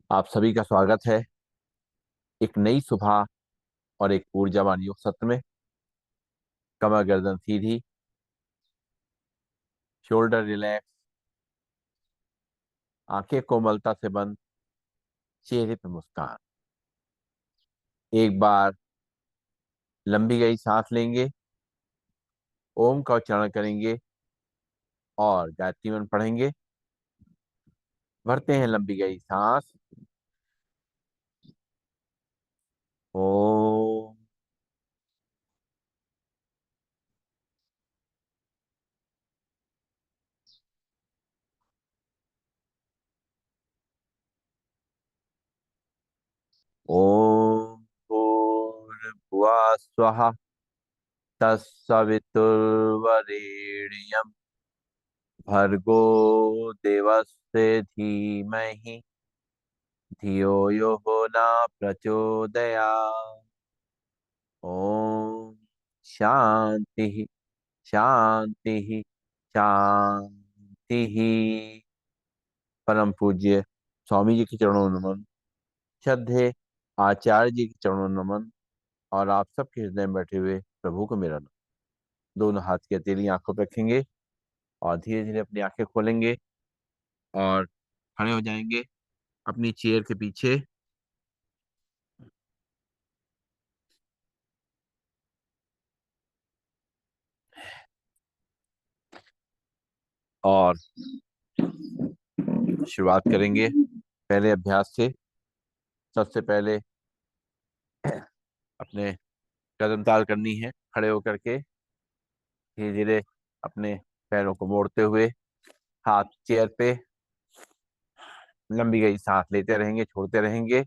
आप सभी का स्वागत है एक नई सुबह और एक ऊर्जावान योग सत्र में। कमर गर्दन सीधी, शोल्डर रिलैक्स, आंखें कोमलता से बंद, चेहरे पे मुस्कान। एक बार लंबी गई सांस लेंगे, ओम का उच्चारण करेंगे और गायत्री मंत्र पढ़ेंगे। भरते हैं लंबी गई सांस। ओम। ओम भूर्भुवः स्वः तत्सवितुर्वरेण्यं भर्गो देवस्य धीमहि धियो यो न प्रचोदयात्। ओम शांति शांति शांति। परम पूज्य स्वामी जी के चरणों में नमन। श्रद्धे आचार्य जी के चरणों में नमन। और आप सबके हृदय में बैठे हुए प्रभु को मेरा नमन। दोनों हाथ की हथेली आंखों पर रखेंगे और धीरे धीरे अपनी आंखें खोलेंगे और खड़े हो जाएंगे अपनी चेयर के पीछे। और शुरुआत करेंगे पहले अभ्यास से। सबसे पहले अपने कदम ताल करनी है खड़े होकर के। धीरे धीरे अपने पैरों को मोड़ते हुए हाथ चेयर पे, लंबी गई सांस लेते रहेंगे, छोड़ते रहेंगे।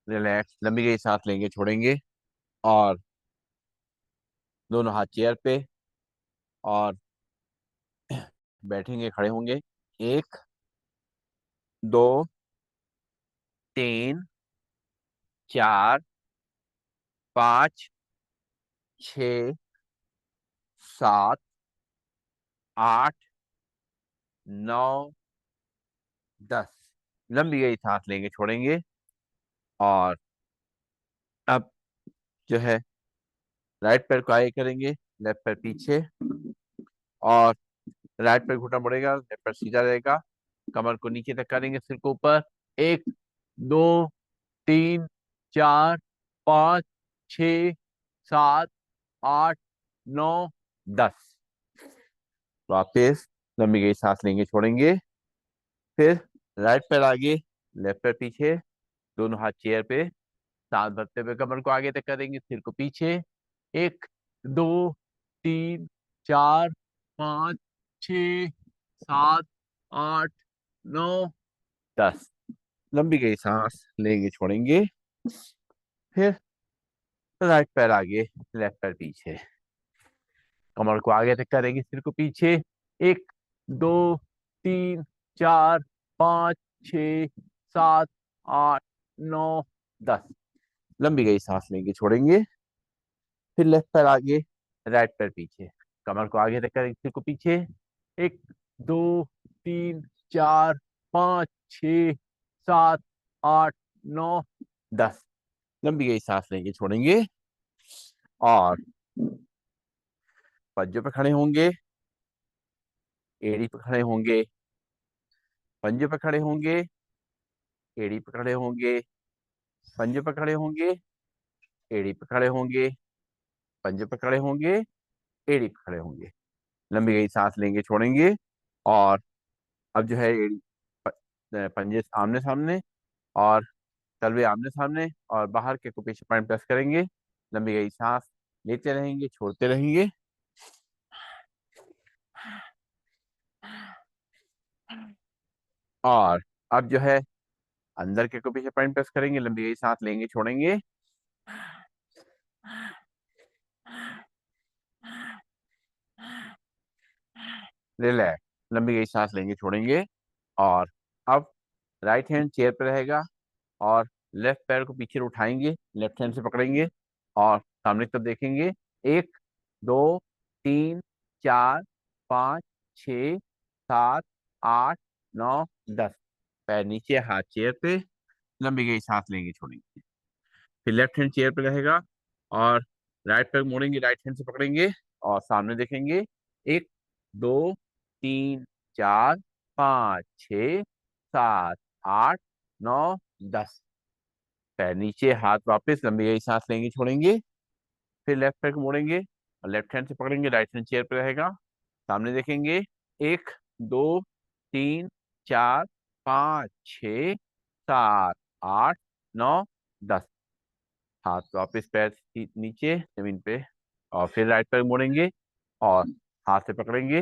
रिलैक्स, लंबी गई सांस लेंगे, छोड़ेंगे और दोनों हाथ चेयर पे और बैठेंगे, खड़े होंगे। एक, दो, तीन, चार, पाँच, छ, सात, आठ, नौ, 10। लंबी गई सांस लेंगे, छोड़ेंगे और अब जो है राइट पैर को आगे करेंगे, लेफ्ट पैर पीछे और राइट पैर घुटना मुड़ेगा, लेफ्ट पैर सीधा रहेगा। कमर को नीचे तक करेंगे, सिर को ऊपर। एक, दो, तीन, चार, पाँच, छ, सात, आठ, नौ, 10। वापिस लंबी गई सांस लेंगे, छोड़ेंगे। फिर राइट पैर आगे, लेफ्ट पैर पीछे, दोनों हाथ चेयर पे। सांस भरते हुए कमर को आगे तक करेंगे, सिर को पीछे। एक, दो, तीन, चार, पाँच, छ, सात, आठ, नौ, 10। लंबी गई सांस लेंगे, छोड़ेंगे। फिर राइट पैर आगे, लेफ्ट पैर पीछे, कमर को आगे तक करेंगे, सिर को पीछे। एक, दो, तीन, चार, पाँच, छ, सात, आठ, नौ, 10। लंबी गई सांस लेंगे, छोड़ेंगे। फिर लेफ्ट पैर आगे, राइट पैर पीछे, कमर को आगे तक करेंगे, सिर को पीछे। एक, दो, तीन, चार, पाँच, छ, सात, आठ, नौ, 10। लंबी गई सांस लेंगे, छोड़ेंगे और पंजों पे खड़े होंगे, एड़ी पे खड़े होंगे, पंजों पे खड़े होंगे, एड़ी पे खड़े होंगे, पंजों पे खड़े होंगे, एड़ी पे खड़े होंगे, पंजों पे खड़े होंगे, एड़ी पे खड़े होंगे। लंबी गई सांस लेंगे, छोड़ेंगे और अब जो है एड़ी पंजे आमने सामने और तलवे आमने सामने और बाहर के को पीछे पॉइंट प्रेस करेंगे। लंबी गई सांस लेते रहेंगे, छोड़ते रहेंगे। और अब जो है अंदर के को पीछे पॉइंट प्रेस करेंगे, लंबी गई सांस लेंगे, छोड़ेंगे। रिलैक्स, लंबी गई सांस लेंगे, छोड़ेंगे और अब राइट हैंड चेयर पे रहेगा, और लेफ्ट पैर को पीछे उठाएंगे, लेफ्ट हैंड से पकड़ेंगे और सामने की तरफ देखेंगे। 1 2 3 4 5 6 7 8 9 10। पैर नीचे, हाथ चेयर पे, लंबी गई सांस लेंगे, छोड़ेंगे। फिर लेफ्ट हैंड चेयर पे रहेगा और राइट पैर मोड़ेंगे, राइट हैंड से पकड़ेंगे और सामने देखेंगे। 1 2 3 4 5 6 7 8 9 10। पैर नीचे, हाथ वापस, लंबी गई सांस लेंगे, छोड़ेंगे। फिर लेफ्ट पैर को मोड़ेंगे और लेफ्ट हैंड से पकड़ेंगे, राइट हैंड चेयर पे रहेगा। सामने देखेंगे। 1 2 3 4 5 6 7 8 9 10। हाथ वापस, पैर नीचे जमीन पे और फिर राइट पैर मोड़ेंगे और हाथ से पकड़ेंगे,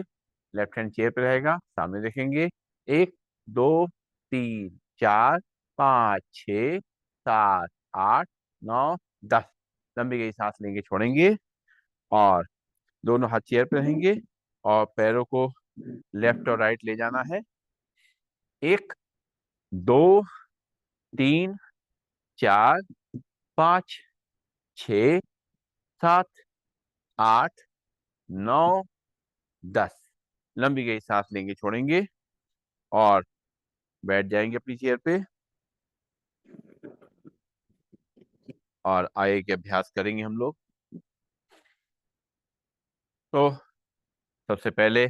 लेफ्ट हैंड चेयर पे रहेगा। सामने देखेंगे। 1 2 3 4 5 6 7 8 9 10। लंबी गई सांस लेंगे, छोड़ेंगे और दोनों हाथ चेयर पे रहेंगे और पैरों को लेफ्ट और राइट ले जाना है। 1 2 3 4 5 6 7 8 9 10। लंबी गई सांस लेंगे, छोड़ेंगे और बैठ जाएंगे अपनी चेयर पे और आगे के अभ्यास करेंगे हम लोग। तो सबसे पहले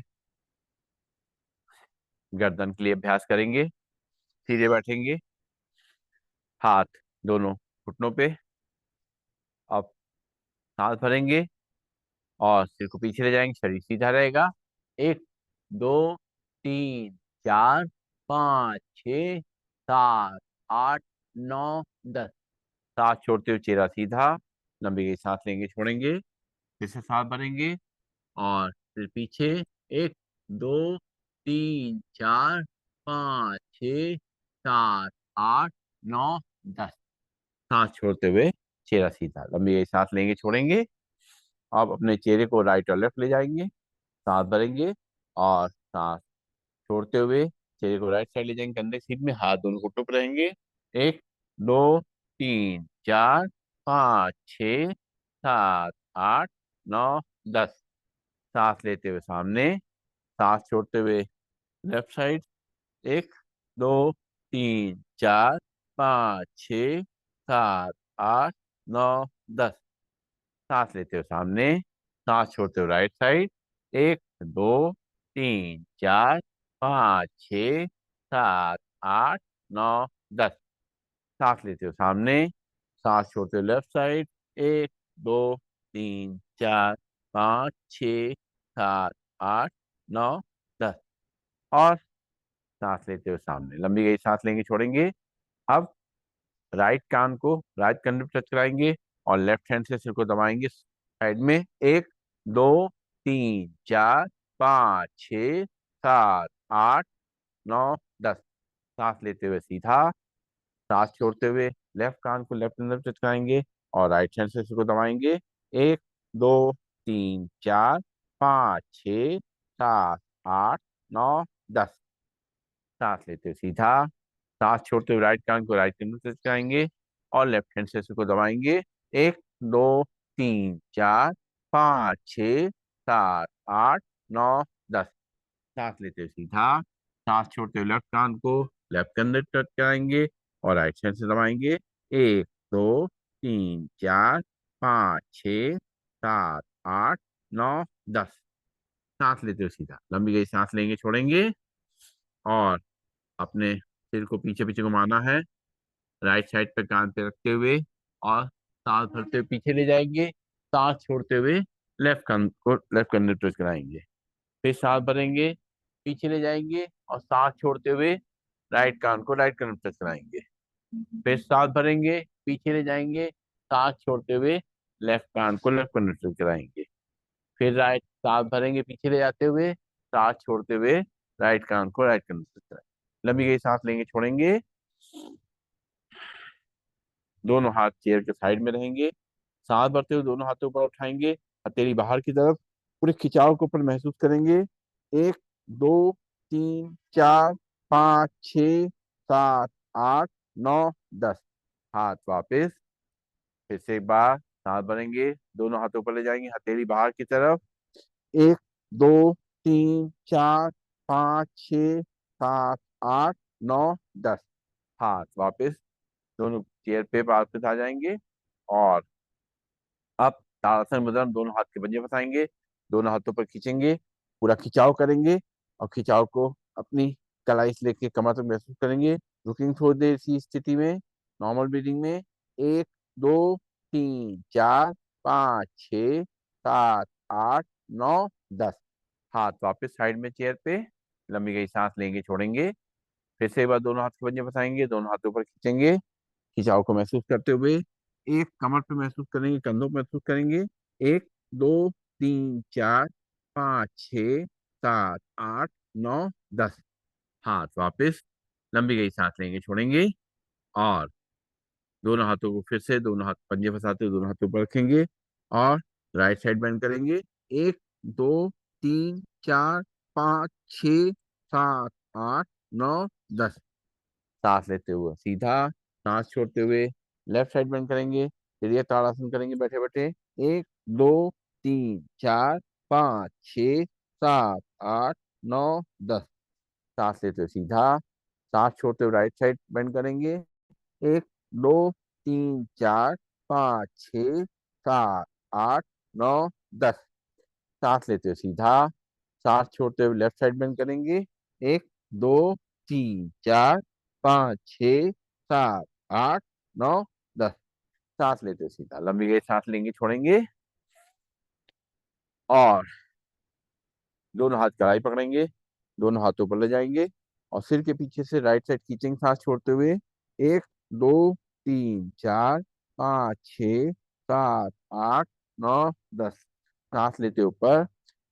गर्दन के लिए अभ्यास करेंगे। सीधे बैठेंगे, हाथ दोनों घुटनों पे। अब सांस भरेंगे और सिर को पीछे ले जाएंगे, शरीर सीधा रहेगा। 1 2 3 4 5 6 7 8 9 10। सांस छोड़ते हुए चेहरा सीधा, लंबी गई सांस लेंगे, छोड़ेंगे। फिर से सांस भरेंगे और फिर पीछे। 1 2 3 4 5 6 7 8 9 10। सांस छोड़ते हुए चेहरा सीधा, लंबी गई सांस लेंगे, छोड़ेंगे। अब अपने चेहरे को राइट और लेफ्ट ले जाएंगे, सांस भरेंगे और सांस छोड़ते हुए चेहरे को राइट साइड ले जाएंगे, कंधे सीध में, हाथ दोनों घुटनों पर रहेंगे। 1 2 3 4 5 6 7 8 9 10। सांस लेते हुए सामने, सांस छोड़ते हुए लेफ्ट साइड। 1 2 3 4 5 6 7 8 9 10। सांस लेते हुए सामने, सांस छोड़ते हुए राइट साइड। 1 2 3 4 5 6 7 8 9 10। सांस लेते हुए सामने, सांस छोड़ते हुए लेफ्ट साइड। 1 2 3 4 5 6 7 8 9 10। और सांस लेते हुए सामने, लंबी गई सांस लेंगे, छोड़ेंगे। अब राइट कान को राइट कंधे पे टच कराएंगे और लेफ्ट हैंड से सिर को दबाएंगे साइड में। 1 2 3 4 5 6 7 8 9 10। सांस लेते हुए सीधा, सांस छोड़ते हुए लेफ्ट कान को लेफ्ट अंदर टच कराएंगे और राइट हैंड से सिर को दबाएंगे। 1 2 3 4 5 6 7 8 9 10। सांस लेते हुए सीधा, सांस छोड़ते हुए राइट कान को राइट कैंडल से चलाएंगे और लेफ्ट हैंड से इसको दबाएंगे। 1 2 3 4 5 6 7 8 9 10। सांस लेते हुए सीधा, सांस छोड़ते हुए लेफ्ट कान को लेफ्ट कैंडल टच कराएंगे और राइट हैंड से दबाएंगे। 1 2 3 4 5 6 7 8 9 10। सांस लेते हुए सीधा, लंबी गई सांस लेंगे, छोड़ेंगे और अपने सिर को पीछे पीछे घुमाना है, राइट साइड पे कान पे रखते हुए और सांस भरते हुए पीछे ले जाएंगे। सांस छोड़ते हुए लेफ्ट कान को लेफ्ट कंधे टच कराएंगे। फिर सांस भरेंगे, पीछे ले जाएंगे और सांस छोड़ते हुए राइट कान को राइट कंधे टच कराएंगे। फिर सांस भरेंगे, पीछे ले जाएंगे, सांस छोड़ते हुए लेफ्ट कान को लेफ्ट कंधे टच कराएंगे। फिर राइट सांस भरेंगे, पीछे ले जाते हुए, सांस छोड़ते हुए राइट कान को राइट कंधे टच कराएंगे। लंबी गई सांस लेंगे, छोड़ेंगे। दोनों हाथ चेयर के साइड में रहेंगे। सांस भरते हुए दोनों हाथों ऊपर उठाएंगे, हथेली बाहर की तरफ, पूरे खिंचाव को ऊपर महसूस करेंगे। 1 2 3 4 5 6 7 8 9, 10। हाथ वापस। फिर से एक बार हाथ बढ़ेंगे, दोनों हाथों पर ले जाएंगे, हथेली बाहर की तरफ। 1, 2, 3, 4, 5, 6, 7, 8, 9, 10। हाथ वापस, दोनों चेयर पे वापस आ जाएंगे। और अब ताड़ासन मुद्रा में दोनों हाथ के पंजे फंसाएंगे, दोनों हाथों पर खींचेंगे, पूरा खिंचाव करेंगे। और खिंचाव को अपनी कलाई से लेके कमर तक महसूस करेंगे। रुकेंगे थोड़ी देर इसी स्थिति में, नॉर्मल ब्रीदिंग में। 1, 2, 3, 4, 5, 6, 7, 8, 9, 10। हाथ वापस साइड में चेयर पे, लंबी गई सांस लेंगे, छोड़ेंगे। फिर से एक बार दोनों हाथ के पंजे फंसाएंगे, दोनों हाथों पर खींचेंगे, खिंचाव को महसूस करते हुए। एक कमर पे महसूस करेंगे, कंधों पे महसूस करेंगे। 1, 2, 3, 4, 5, 6, 7, 8, 9, 10। हाथ वापस, लंबी गई सांस लेंगे, छोड़ेंगे। और दोनों हाथों को फिर से, दोनों हाथ पंजे फंसाते हुए दोनों हाथों पर रखेंगे। और राइट साइड बेंड करेंगे। 1, 2, 3, 4, 5, 6, 7, 8, 9, 10। सांस लेते हुए सीधा, सांस छोड़ते हुए लेफ्ट साइड बेंड करेंगे। फिर ये ताड़ासन करेंगे बैठे बैठे। 1, 2, 3, 4, 5, 6, 7, 8, 9, 10। सांस लेते हुए सीधा, सांस छोड़ते हुए राइट साइड बेंड करेंगे। 1, 2, 3, 4, 5, 6, 7, 8, 9, 10। सांस लेते हुए सीधा, सांस छोड़ते हुए लेफ्ट साइड बेंड करेंगे। 1, 2, 3, 4, 5, 6, 7, 8, 9, 10। सांस लेते हुए सीधा, लंबी गई सांस लेंगे, छोड़ेंगे। और दोनों हाथ कलाई पकड़ेंगे, दोनों हाथों पर ले जाएंगे। और सिर के पीछे से राइट साइड खींचेंगे सांस छोड़ते हुए। 1, 2, 3, 4, 5, 6, 7, 8, 9, 10। सांस लेते ऊपर,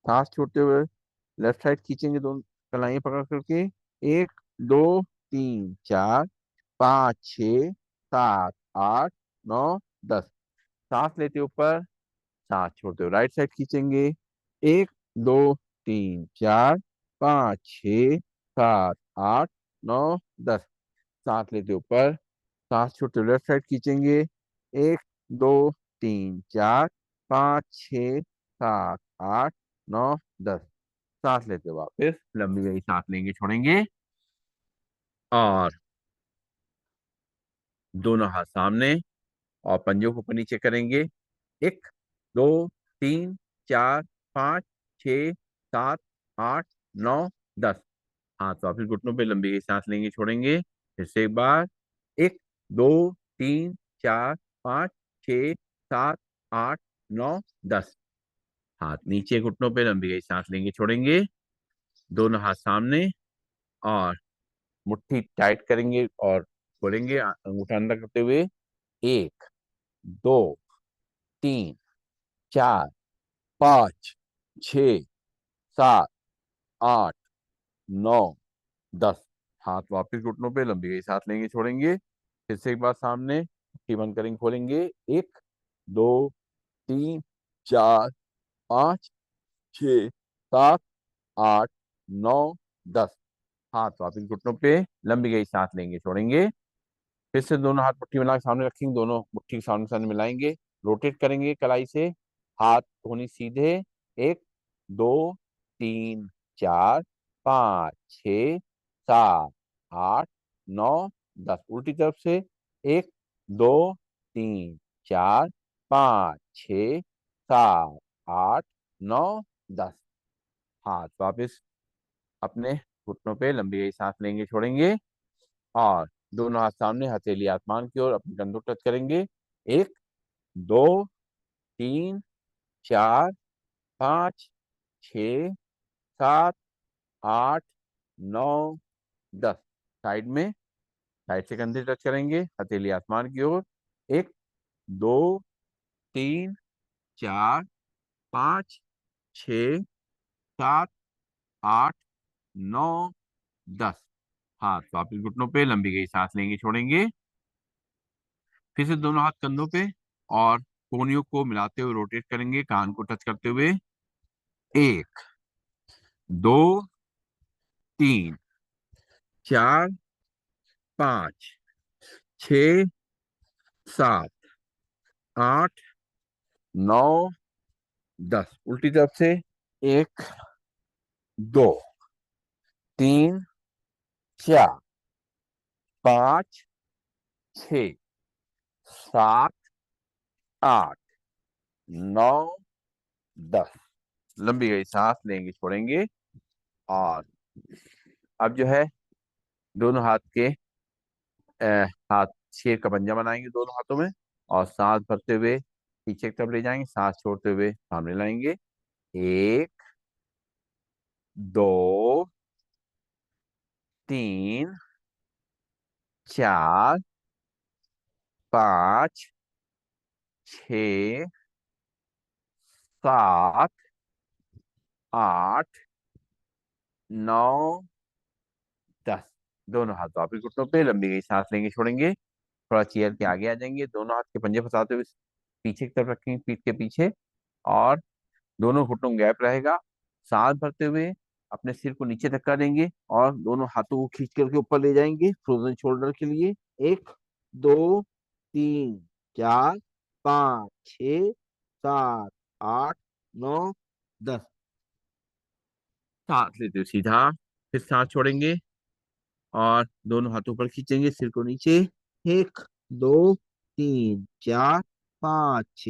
सांस छोड़ते हुए लेफ्ट साइड खींचेंगे, दोनों कलाइयां पकड़ करके। 1, 2, 3, 4, 5, 6, 7, 8, 9, 10। सांस लेते ऊपर, सांस छोड़ते हुए राइट साइड खींचेंगे। 1, 2, 3, 4, 5, 6, 7, 8, 9, 10। सांस लेते ऊपर, सांस छोड़ते हुए लेफ्ट साइड खींचेंगे। 1, 2, 3, 4, 5, 6, 7, 8, 9, 10। सांस लेते हुए वापस लंबी गई सांस लेंगे, छोड़ेंगे। और दोनों हाथ सामने, और पंजों को ऊपर नीचे करेंगे। 1, 2, 3, 4, 5, 6, 7, 8, 9, 10। हाथ वापिस घुटनों पे, लंबी गई सांस लेंगे, छोड़ेंगे। फिर से एक बार। 1, 2, 3, 4, 5, 6, 7, 8, 9, 10। हाथ नीचे घुटनों पे, लंबी गई सांस लेंगे, छोड़ेंगे। दोनों हाथ सामने, और मुट्ठी टाइट करेंगे और खोलेंगे, अंगूठा अंदर करते हुए। 1, 2, 3, 4, 5, 6, 7, 8, 9, 10। हाथ वापिस घुटनों पे, लंबी गई सांस लेंगे, छोड़ेंगे। फिर से एक बार सामने, मुट्ठी बंद करेंगे, खोलेंगे। 1, 2, 3, 4, 5, 6, 7, 8, 9, 10। हाथ वापिस घुटनों पे, लंबी गई सांस लेंगे, छोड़ेंगे। फिर से दोनों हाथ मुट्ठी मिला के सामने रखेंगे, दोनों मुट्ठी के सामने सामने मिलाएंगे, रोटेट करेंगे कलाई से। हाथ होनी सीधे। 1, 2, 3, 4, 5, 6, 7, 8, 9, 10। उल्टी तरफ से। 1, 2, 3, 4, 5, 6, 7, 8, 9, 10। हाथ वापिस अपने घुटनों पे, लंबी गई सांस लेंगे, छोड़ेंगे। और दोनों हाथ सामने, हथेली आसमान की ओर, अपने कंधों टच करेंगे। 1, 2, 3, 4, 5, 6, 7, 8, 9, 10। साइड में, साइड से कंधे टच करेंगे, हथेली आसमान की ओर। 1, 2, 3, 4, 5, 6, 7, 8, 9, 10। हाथ वापिस घुटनों पे, लंबी गई सांस लेंगे, छोड़ेंगे। फिर से दोनों हाथ कंधों पे, और कोहनियों को मिलाते हुए रोटेट करेंगे, कान को टच करते हुए। 1, 2, 3, 4, 5, छ, सात, आठ, नौ, 10। उल्टी तरफ से। एक, दो, तीन, चार, पाँच, छ, सात, आठ, नौ, 10। लंबी गई सांस लेंगे, छोड़ेंगे। और अब जो है दोनों हाथ के हाथ शेर का पंजा बनाएंगे दोनों हाथों में। और सांस भरते हुए पीछे की तरफ ले जाएंगे, सांस छोड़ते हुए सामने लाएंगे। एक, दो, तीन, चार, पाँच, छ, सात, आठ, नौ, 10। दोनों हाथ वापिस घुटनों पे, लंबी गई सांस लेंगे, छोड़ेंगे। थोड़ा चेयर के आगे आ जाएंगे, दोनों हाथ के पंजे फंसाते हुए पीछे की तरफ रखेंगे, पीठ के पीछे। और दोनों घुटनों गैप रहेगा। सांस भरते हुए अपने सिर को नीचे धक्का देंगे और दोनों हाथों को खींच करके ऊपर ले जाएंगे फ्रोजन शोल्डर के लिए। एक, दो, तीन, चार, पाँच, छ, सात, आठ, नौ, 10। सांस लेते हुए सीधा, फिर सांस छोड़ेंगे और दोनों हाथों पर खींचेंगे सिर को नीचे। एक, दो, तीन, चार, पाँच, छ,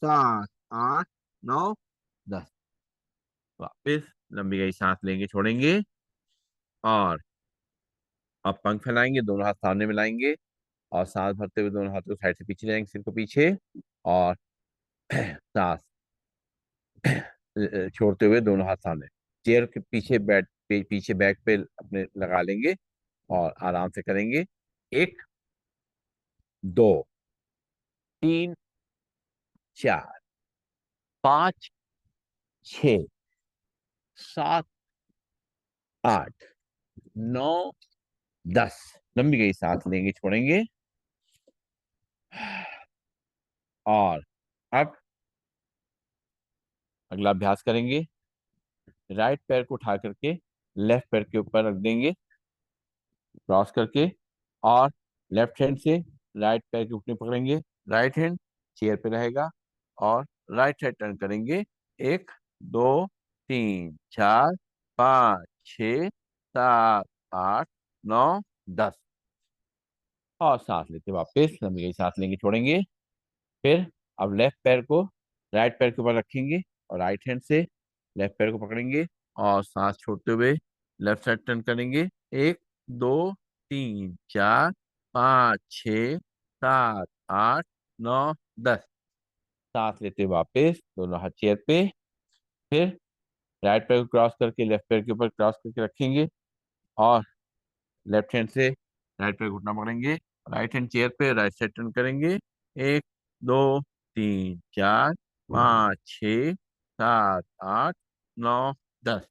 सात, आठ, नौ, 10। वापिस लंबी गई सांस लेंगे, छोड़ेंगे। और अब पंख फैलाएंगे, दोनों हाथ सामने मिलाएंगे और सांस भरते हुए दोनों हाथों को साइड से पीछे जाएंगे, सिर को पीछे। और सांस छोड़ते हुए दोनों हाथ सामने चेयर के पीछे पीछे बैक पे अपने लगा लेंगे और आराम से करेंगे। एक, दो, तीन, चार, पाँच, छ, सात, आठ, नौ, 10। लंबी गई सांस लेंगे, छोड़ेंगे। और अब अगला अभ्यास करेंगे। राइट पैर को उठा करके लेफ्ट पैर के ऊपर रख देंगे, क्रॉस करके। और लेफ्ट हैंड से राइट पैर के घुटने पकड़ेंगे, राइट हैंड चेयर पे रहेगा। और राइट साइड टर्न करेंगे। एक, दो, तीन, चार, पाँच, छ, सात, आठ, नौ, 10। और सांस लेते वापस लंबी गई सांस लेंगे, छोड़ेंगे। फिर अब लेफ्ट पैर को राइट पैर के ऊपर रखेंगे और राइट हैंड से लेफ्ट पैर को पकड़ेंगे और सांस छोड़ते हुए लेफ्ट साइड टर्न करेंगे। एक, दो, तीन, चार, पाँच, छ, सात, आठ, नौ, 10। सांस लेते वापस दोनों हाथ चेयर पे। फिर राइट पैर को क्रॉस करके लेफ्ट पैर के ऊपर क्रॉस करके रखेंगे और लेफ्ट हैंड से राइट पैर घुटना पकड़ेंगे, राइट हैंड चेयर पे, राइट साइड टर्न करेंगे। एक, दो, तीन, चार, पाँच, छ, सात, आठ, नौ, 10।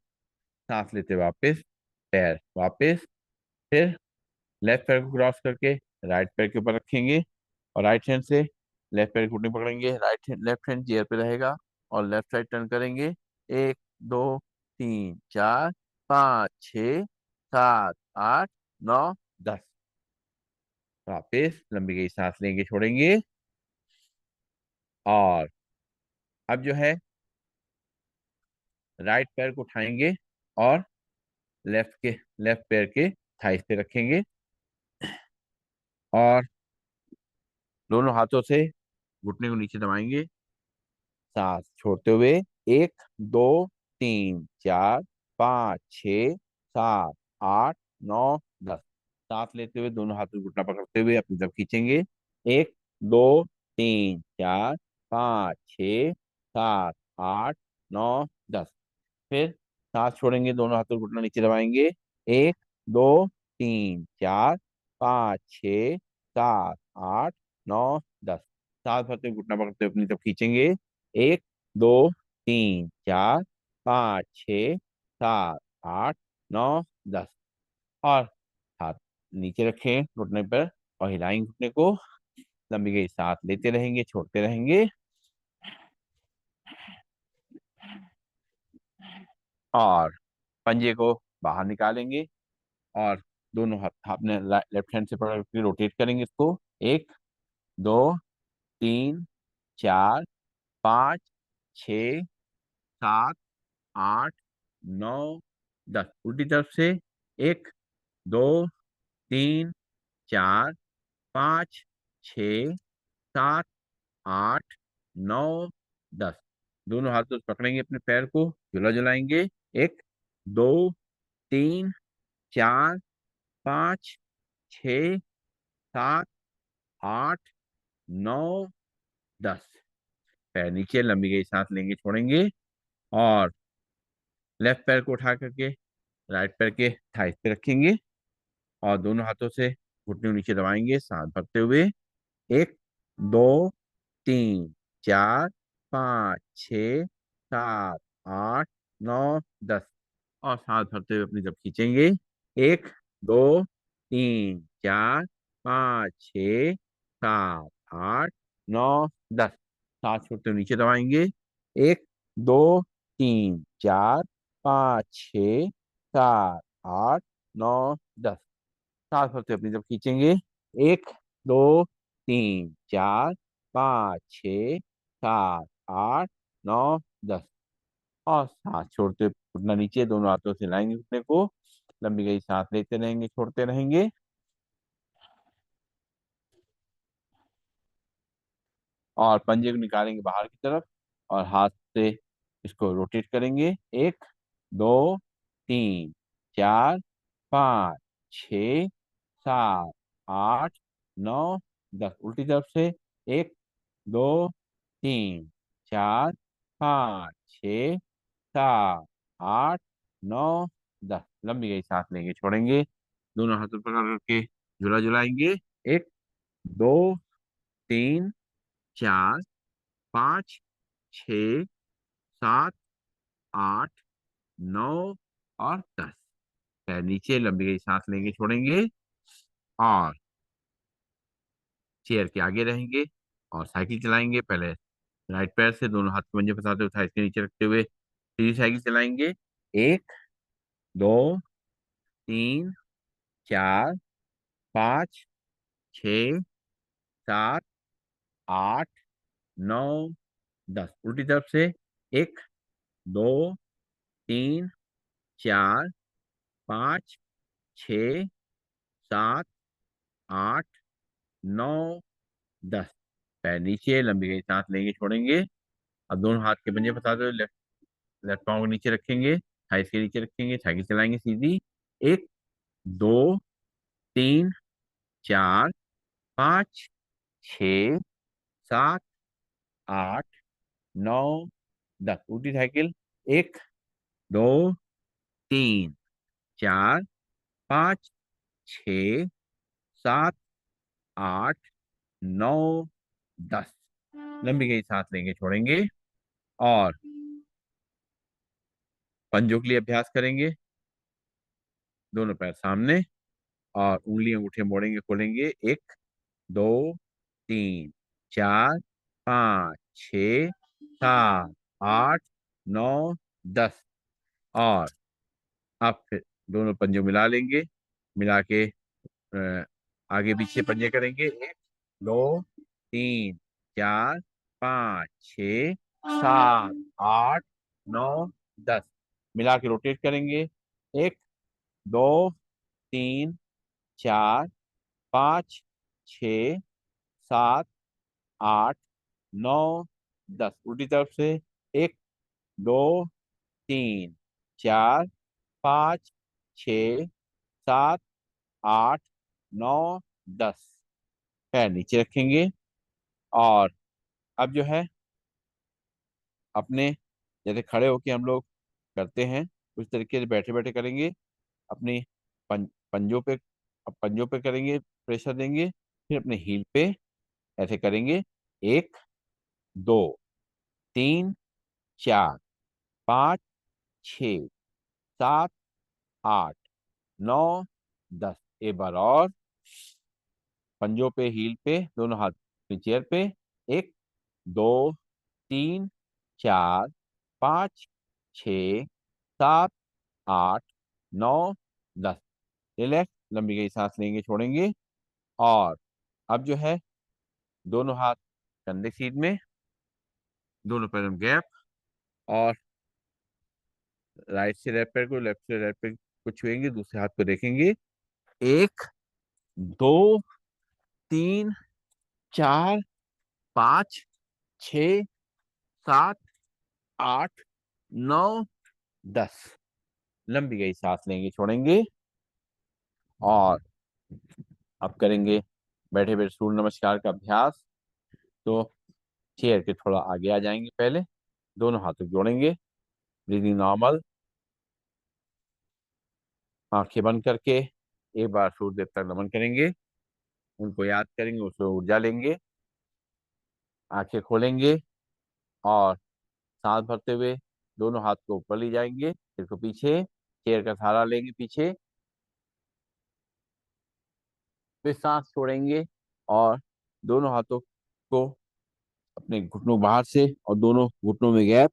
सांस लेते वापस पैर वापस। फिर लेफ्ट पैर को क्रॉस करके राइट पैर के ऊपर रखेंगे और राइट हैंड से लेफ्ट पैर की घुटनी पकड़ेंगे, लेफ्ट हैंड चेयर पे रहेगा और लेफ्ट साइड टर्न करेंगे। एक, दो, तीन, चार, पाँच, छ, सात, आठ, नौ, 10। वापिस लंबी गई सांस लेंगे, छोड़ेंगे। और अब जो है राइट पैर को उठाएंगे और लेफ्ट पैर के थाइस पे रखेंगे और दोनों हाथों से घुटने को नीचे दबाएंगे, सांस छोड़ते हुए। एक, दो, तीन, चार, पाँच, छ, सात, आठ, नौ, 10। सांस लेते हुए दोनों हाथों को घुटना पकड़ते हुए अपनी तरफ खींचेंगे। एक, दो, तीन, चार, पाँच, छ, सात, आठ, नौ, 10। फिर सांस छोड़ेंगे, दोनों हाथों को घुटना नीचे दबाएंगे। एक, दो, तीन, चार, पाँच, छ, सात, आठ, नौ, 10। सांस भरते हुए घुटना पकड़ते हुए अपनी तरफ खींचेंगे। एक, दो, तीन, चार, पाँच, छ, सात, आठ, नौ, 10। और हाथ नीचे रखें घुटने पर और हिलाएंगे घुटने को। लंबी गई सांस लेते रहेंगे, छोड़ते रहेंगे। और पंजे को बाहर निकालेंगे और दोनों हाथ आपने लेफ्ट हैंड से पकड़ के रोटेट करेंगे इसको। एक, दो, तीन, चार, पाँच, छ, सात, आठ, नौ, दस। उल्टी तरफ से। एक, दो, तीन, चार, पाँच, छ, सात, आठ, नौ, दस। दोनों हाथों से पकड़ेंगे अपने पैर को, झुला झुलाएंगे। एक, दो, तीन, चार, पाँच, छ, सात, आठ, नौ, दस। पैर नीचे, लंबी गई सांस लेंगे, छोड़ेंगे। और लेफ्ट पैर को उठा करके राइट पैर के थाइस पे रखेंगे और दोनों हाथों से घुटने को नीचे दबाएंगे, सांस भरते हुए। एक, दो, तीन, चार, पाँच, छ, सात, आठ, नौ, दस। और सांस भरते हुए अपनी जब खींचेंगे। एक, दो, तीन, चार, पाँच, छ, सात, आठ, नौ, दस। सांस छोड़ते हुए नीचे दबाएंगे। एक, दो, तीन, चार, पाँच, छ, सात, आठ, नौ, दस। सांस भरते हुए अपनी जब खींचेंगे। एक, दो, तीन, चार, पाँच, छ, सात, आठ, नौ, दस। और सांस छोड़ते हुए घुटना नीचे, दोनों हाथों से हिलाएंगे घुटने को। लंबी गई सांस लेते रहेंगे, छोड़ते रहेंगे। और पंजे को निकालेंगे बाहर की तरफ और हाथ से इसको रोटेट करेंगे। एक, दो, तीन, चार, पाँच, छ, सात, आठ, नौ, दस। उल्टी तरफ से। एक, दो, तीन, चार, पाँच, छ, सात, आठ, नौ, दस। लंबी गई सांस लेंगे, छोड़ेंगे। दोनों हाथों पकड़ करके झूला झुलाएंगे। एक, दो, तीन, चार, पाँच, छ, सात, आठ, नौ और दस। पैर नीचे, लंबी गई सांस लेंगे, छोड़ेंगे। और चेयर के आगे रहेंगे और साइकिल चलाएंगे। पहले राइट पैर से दोनों हाथ पंजे फंसाते हुए थाइस के नीचे रखते हुए सीधी साइकिल चलाएंगे। एक, दो, तीन, चार, पाँच, छ, सात, आठ, नौ, दस। उल्टी तरफ से। एक, दो, तीन, चार, पाँच, छ, सात, आठ, नौ, दस। पैर नीचे, लंबी गई सांस लेंगे, छोड़ेंगे। अब दोनों हाथ के पंजे फंसाते हुए लेफ्ट लेफ्ट पाँव को नीचे रखेंगे, थाइस के नीचे रखेंगे, साइकिल चलाएंगे सीधी। एक, दो, तीन, चार, पाँच, छ, सात, आठ, नौ, दस। उल्टी साइकिल। एक, दो, तीन, चार, पाँच, छ, सात, आठ, नौ, दस। लंबी गई सांस लेंगे, छोड़ेंगे। और पंजों के लिए अभ्यास करेंगे। दोनों पैर सामने और उंगलियां अंगूठे मोड़ेंगे, खोलेंगे। एक, दो, तीन, चार, पाँच, छ, सात, आठ, नौ, दस। और आप फिर दोनों पंजे मिला लेंगे। मिला के अ, आगे पीछे पंजे करेंगे। एक, दो, तीन, चार, पाँच, छ, सात, आठ, नौ, दस। मिला के रोटेट करेंगे। एक, दो, तीन, चार, पाँच, छ, सात, आठ, नौ, दस। उल्टी तरफ से। एक, दो, तीन, चार, पाँच, छ, सात, आठ, नौ, दस। पैर नीचे रखेंगे। और अब जो है अपने जैसे खड़े होके हम लोग करते हैं उस तरीके से बैठे बैठे करेंगे। अपनी पंजों पे, पंजों पे करेंगे, प्रेशर देंगे। फिर अपने हील पे ऐसे करेंगे। एक, दो, तीन, चार, पाँच, छ, सात, आठ, नौ, दस। एक बार और। पंजों पे, हील पे, दोनों हाथ अपनी चेयर पे। एक, दो, तीन, चार, पाँच, छ, सात, आठ, नौ, दस। रिलैक्स। लंबी गई सांस लेंगे, छोड़ेंगे। और अब जो है, दोनों हाथ कंधे सीध में, दोनों पैरों में गैप, और राइट से लेफ्ट पैर को, लेफ्ट से राइट पैर को छुएंगे, दूसरे हाथ को देखेंगे। 1, 2, 3, 4, 5, 6, 7, 8, 9, 10। लंबी गई सांस लेंगे, छोड़ेंगे। और अब करेंगे बैठे बैठे सूर्य नमस्कार का अभ्यास। तो चेयर के थोड़ा आगे आ जाएंगे पहले, दोनों हाथों को जोड़ेंगे, ब्रीदिंग नॉर्मल, आंखें बंद करके एक बार सूर्य देवता को नमन करेंगे, उनको याद करेंगे, उससे ऊर्जा लेंगे। आंखें खोलेंगे और सांस भरते हुए दोनों हाथ को ऊपर ले जाएंगे, सिर को पीछे, चेयर का सहारा लेंगे पीछे। फिर सांस छोड़ेंगे और दोनों हाथों को अपने घुटनों बाहर से और दोनों घुटनों में गैप,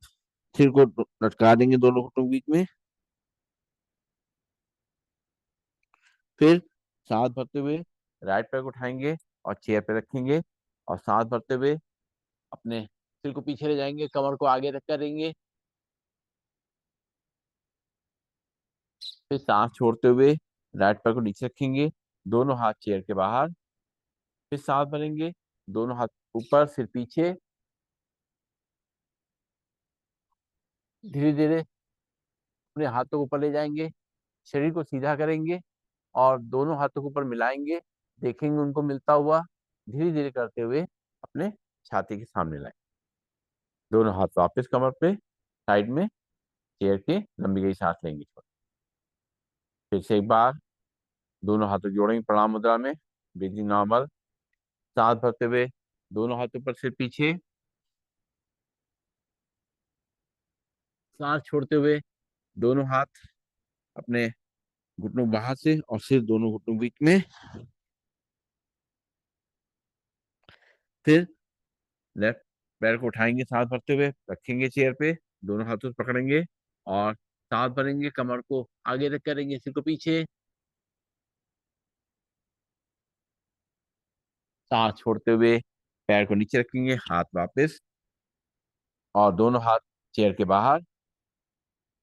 सिर को लटका देंगे दोनों घुटनों के बीच में। फिर सांस भरते हुए राइट पैर को उठाएंगे और चेयर पे रखेंगे, और सांस भरते हुए अपने सिर को पीछे ले जाएंगे, कमर को आगे तक करेंगे। फिर सांस छोड़ते हुए राइट पैर को नीचे रखेंगे, दोनों हाथ चेयर के बाहर। फिर सांस भरेंगे, दोनों हाथ ऊपर, सिर पीछे। धीरे धीरे अपने हाथों को ऊपर ले जाएंगे, शरीर को सीधा करेंगे और दोनों हाथों को ऊपर मिलाएंगे, देखेंगे उनको मिलता हुआ। धीरे धीरे करते हुए अपने छाती के सामने लाएं, दोनों हाथ वापस कमर पे, साइड में, चेयर के। लंबी गई सांस लेंगे। फिर से एक बार दोनों हाथों जोड़ेंगे प्रणाम मुद्रा में, ब्रीदिंग नॉर्मल, सांस भरते हुए दोनों हाथों पर, सिर पीछे। सांस छोड़ते हुए दोनों हाथ अपने घुटनों बाहर से और सिर दोनों घुटनों के बीच में। फिर लेफ्ट पैर को उठाएंगे, सांस भरते हुए रखेंगे चेयर पे, दोनों हाथों से पकड़ेंगे और सांस भरेंगे, कमर को आगे तक करेंगे, सिर को पीछे। सांस छोड़ते हुए पैर को नीचे रखेंगे, हाथ वापस, और दोनों हाथ चेयर के बाहर।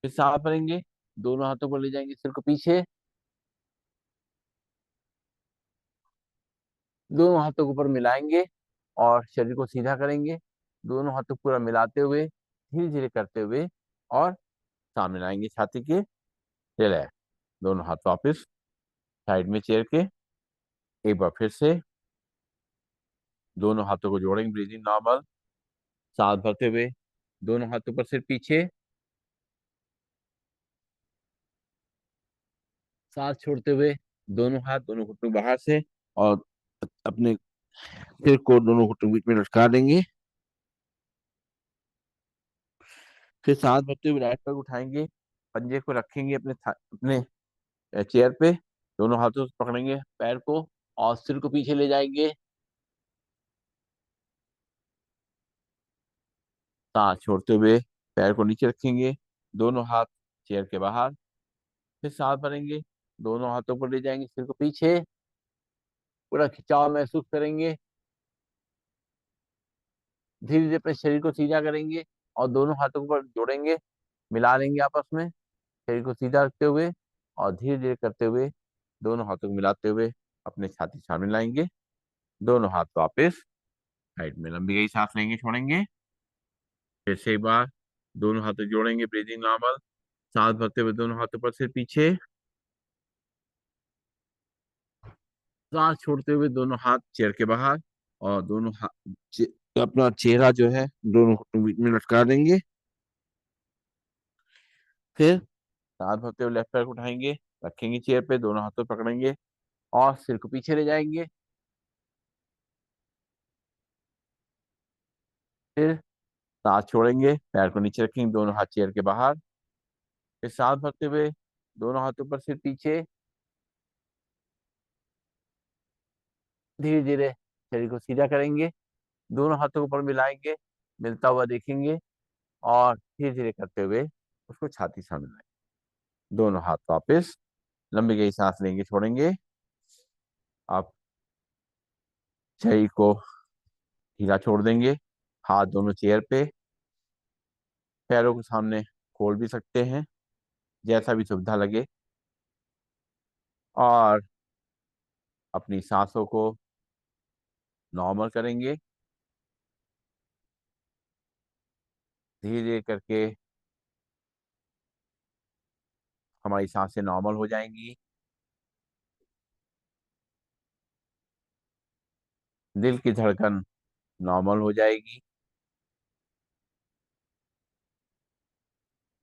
फिर सांस भरेंगे, दोनों हाथों को ले जाएंगे सिर को पीछे, दोनों हाथों को ऊपर मिलाएंगे और शरीर को सीधा करेंगे, दोनों हाथों को पूरा मिलाते हुए, धीरे धीरे करते हुए, और सामने लाएंगे छाती के। रिलैक्स, दोनों हाथ वापस साइड में चेयर के। एक बार फिर से दोनों हाथों को जोड़ेंगे, ब्रीदिंग नॉर्मल, सांस भरते हुए दोनों हाथों पर, सिर पीछे। सांस छोड़ते हुए दोनों हाथ दोनों घुटनों बाहर से और अपने सिर को दोनों घुटनों के बीच में लटका देंगे। फिर सांस भरते हुए राइट पैर को उठाएंगे, पंजे को रखेंगे अपने चेयर पे, दोनों हाथों से पकड़ेंगे पैर को और सिर को पीछे ले जाएंगे। सांस छोड़ते हुए पैर को नीचे रखेंगे, दोनों हाथ चेयर के बाहर। फिर सांस भरेंगे, दोनों हाथों पर ले जाएंगे, सिर को पीछे, पूरा खिंचाव महसूस करेंगे। धीरे धीरे अपने शरीर को सीधा करेंगे और दोनों हाथों को जोड़ेंगे, मिला लेंगे आपस में, शरीर को सीधा रखते हुए, और धीरे धीरे करते हुए दोनों हाथों को मिलाते हुए अपने छाती सामने लाएंगे, दोनों हाथ वापस साइड में। लंबी गई सांस लेंगे, छोड़ेंगे। फिर से एक बार दोनों हाथों जोड़ेंगे, ब्रीदिंग नॉर्मल, सांस भरते हुए दोनों हाथों पर, सिर पीछे। सांस छोड़ते हुए दोनों हाथ चेयर के बाहर और दोनों हाथ अपना चेहरा जो है दोनों घुटनों के बीच में लटका देंगे। फिर सांस भरते हुए लेफ्ट पैर को उठाएंगे, रखेंगे चेयर पे, दोनों हाथों पकड़ेंगे और सिर को पीछे ले जाएंगे। फिर सांस छोड़ेंगे, पैर को नीचे रखेंगे, दोनों हाथ चेयर के बाहर। फिर सांस भरते हुए दोनों हाथों पर, सिर पीछे, धीरे धीरे शरीर को सीधा करेंगे, दोनों हाथों को ऊपर मिलाएंगे, मिलता हुआ देखेंगे, और धीरे धीरे करते हुए उसको छाती सामने लाएंगे, दोनों हाथ वापस लंबी गहरी सांस लेंगे, छोड़ेंगे। आप शरीर को ढीला छोड़ देंगे। हाथ दोनों चेयर पे, पैरों के सामने खोल भी सकते हैं, जैसा भी सुविधा लगे। और अपनी सांसों को नॉर्मल करेंगे। धीरे धीरे करके हमारी सांसें नॉर्मल हो जाएंगी। दिल की धड़कन नॉर्मल हो जाएगी।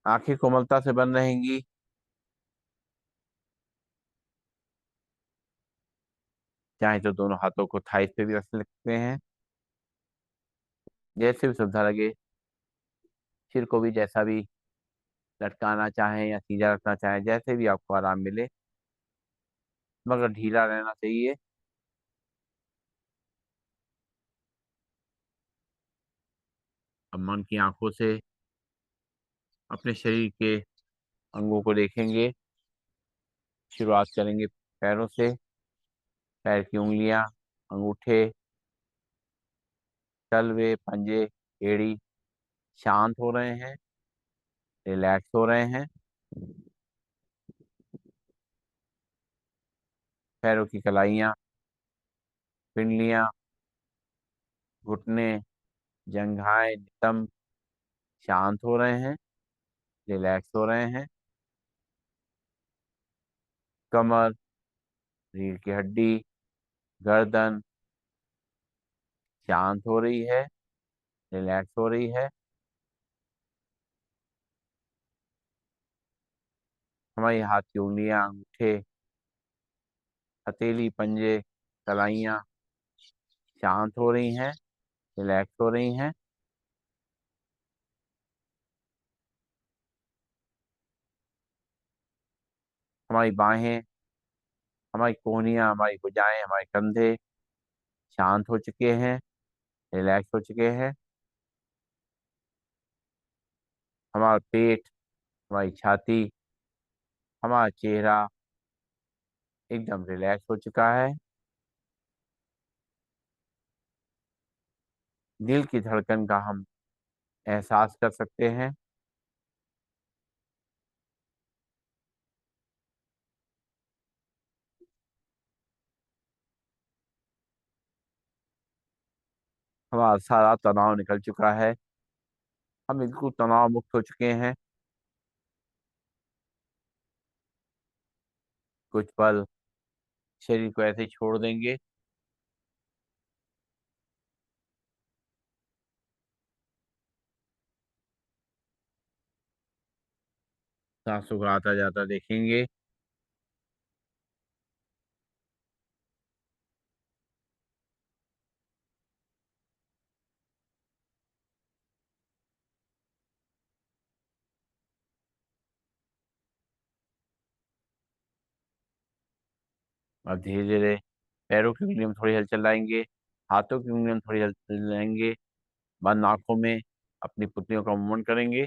आंखें कोमलता से बंद रहेंगी। चाहे तो दोनों हाथों को थाई पे भी रख सकते हैं, जैसे भी सुविधा लगे। सिर को भी जैसा भी लटकाना चाहें या सीधा रखना चाहें, जैसे भी आपको आराम मिले, मगर ढीला रहना चाहिए। अब मन की आंखों से अपने शरीर के अंगों को देखेंगे। शुरुआत करेंगे पैरों से। पैर की उंगलियां, अंगूठे, तलवे, पंजे, एड़ी शांत हो रहे हैं, रिलैक्स हो रहे हैं। पैरों की कलाइयां, पिंडलियां, घुटने, जंघाएं, नितंब शांत हो रहे हैं, रिलैक्स हो रहे हैं। कमर, रीढ़ की हड्डी, गर्दन शांत हो रही है, रिलैक्स हो रही है। हमारी हाथ की उंगलियां, अंगूठे, हथेली, पंजे, कलाइयां शांत हो रही हैं, रिलैक्स हो रही हैं। हमारी बाहें, हमारी कोहनियां, हमारी भुजाएं, हमारे कंधे शांत हो चुके हैं, रिलैक्स हो चुके हैं। हमारा पेट, हमारी छाती, हमारा चेहरा एकदम रिलैक्स हो चुका है। दिल की धड़कन का हम एहसास कर सकते हैं। हमारा सारा तनाव निकल चुका है। हम बिल्कुल तनाव मुक्त हो चुके हैं। कुछ पल शरीर को ऐसे ही छोड़ देंगे। सांसों को आता जाता देखेंगे। और धीरे धीरे पैरों की उंगलियों में थोड़ी हलचल लाएंगे, हाथों की उंगलियों में थोड़ी हलचल लाएंगे। बंद आंखों में अपनी पुतलियों का मूवमेंट करेंगे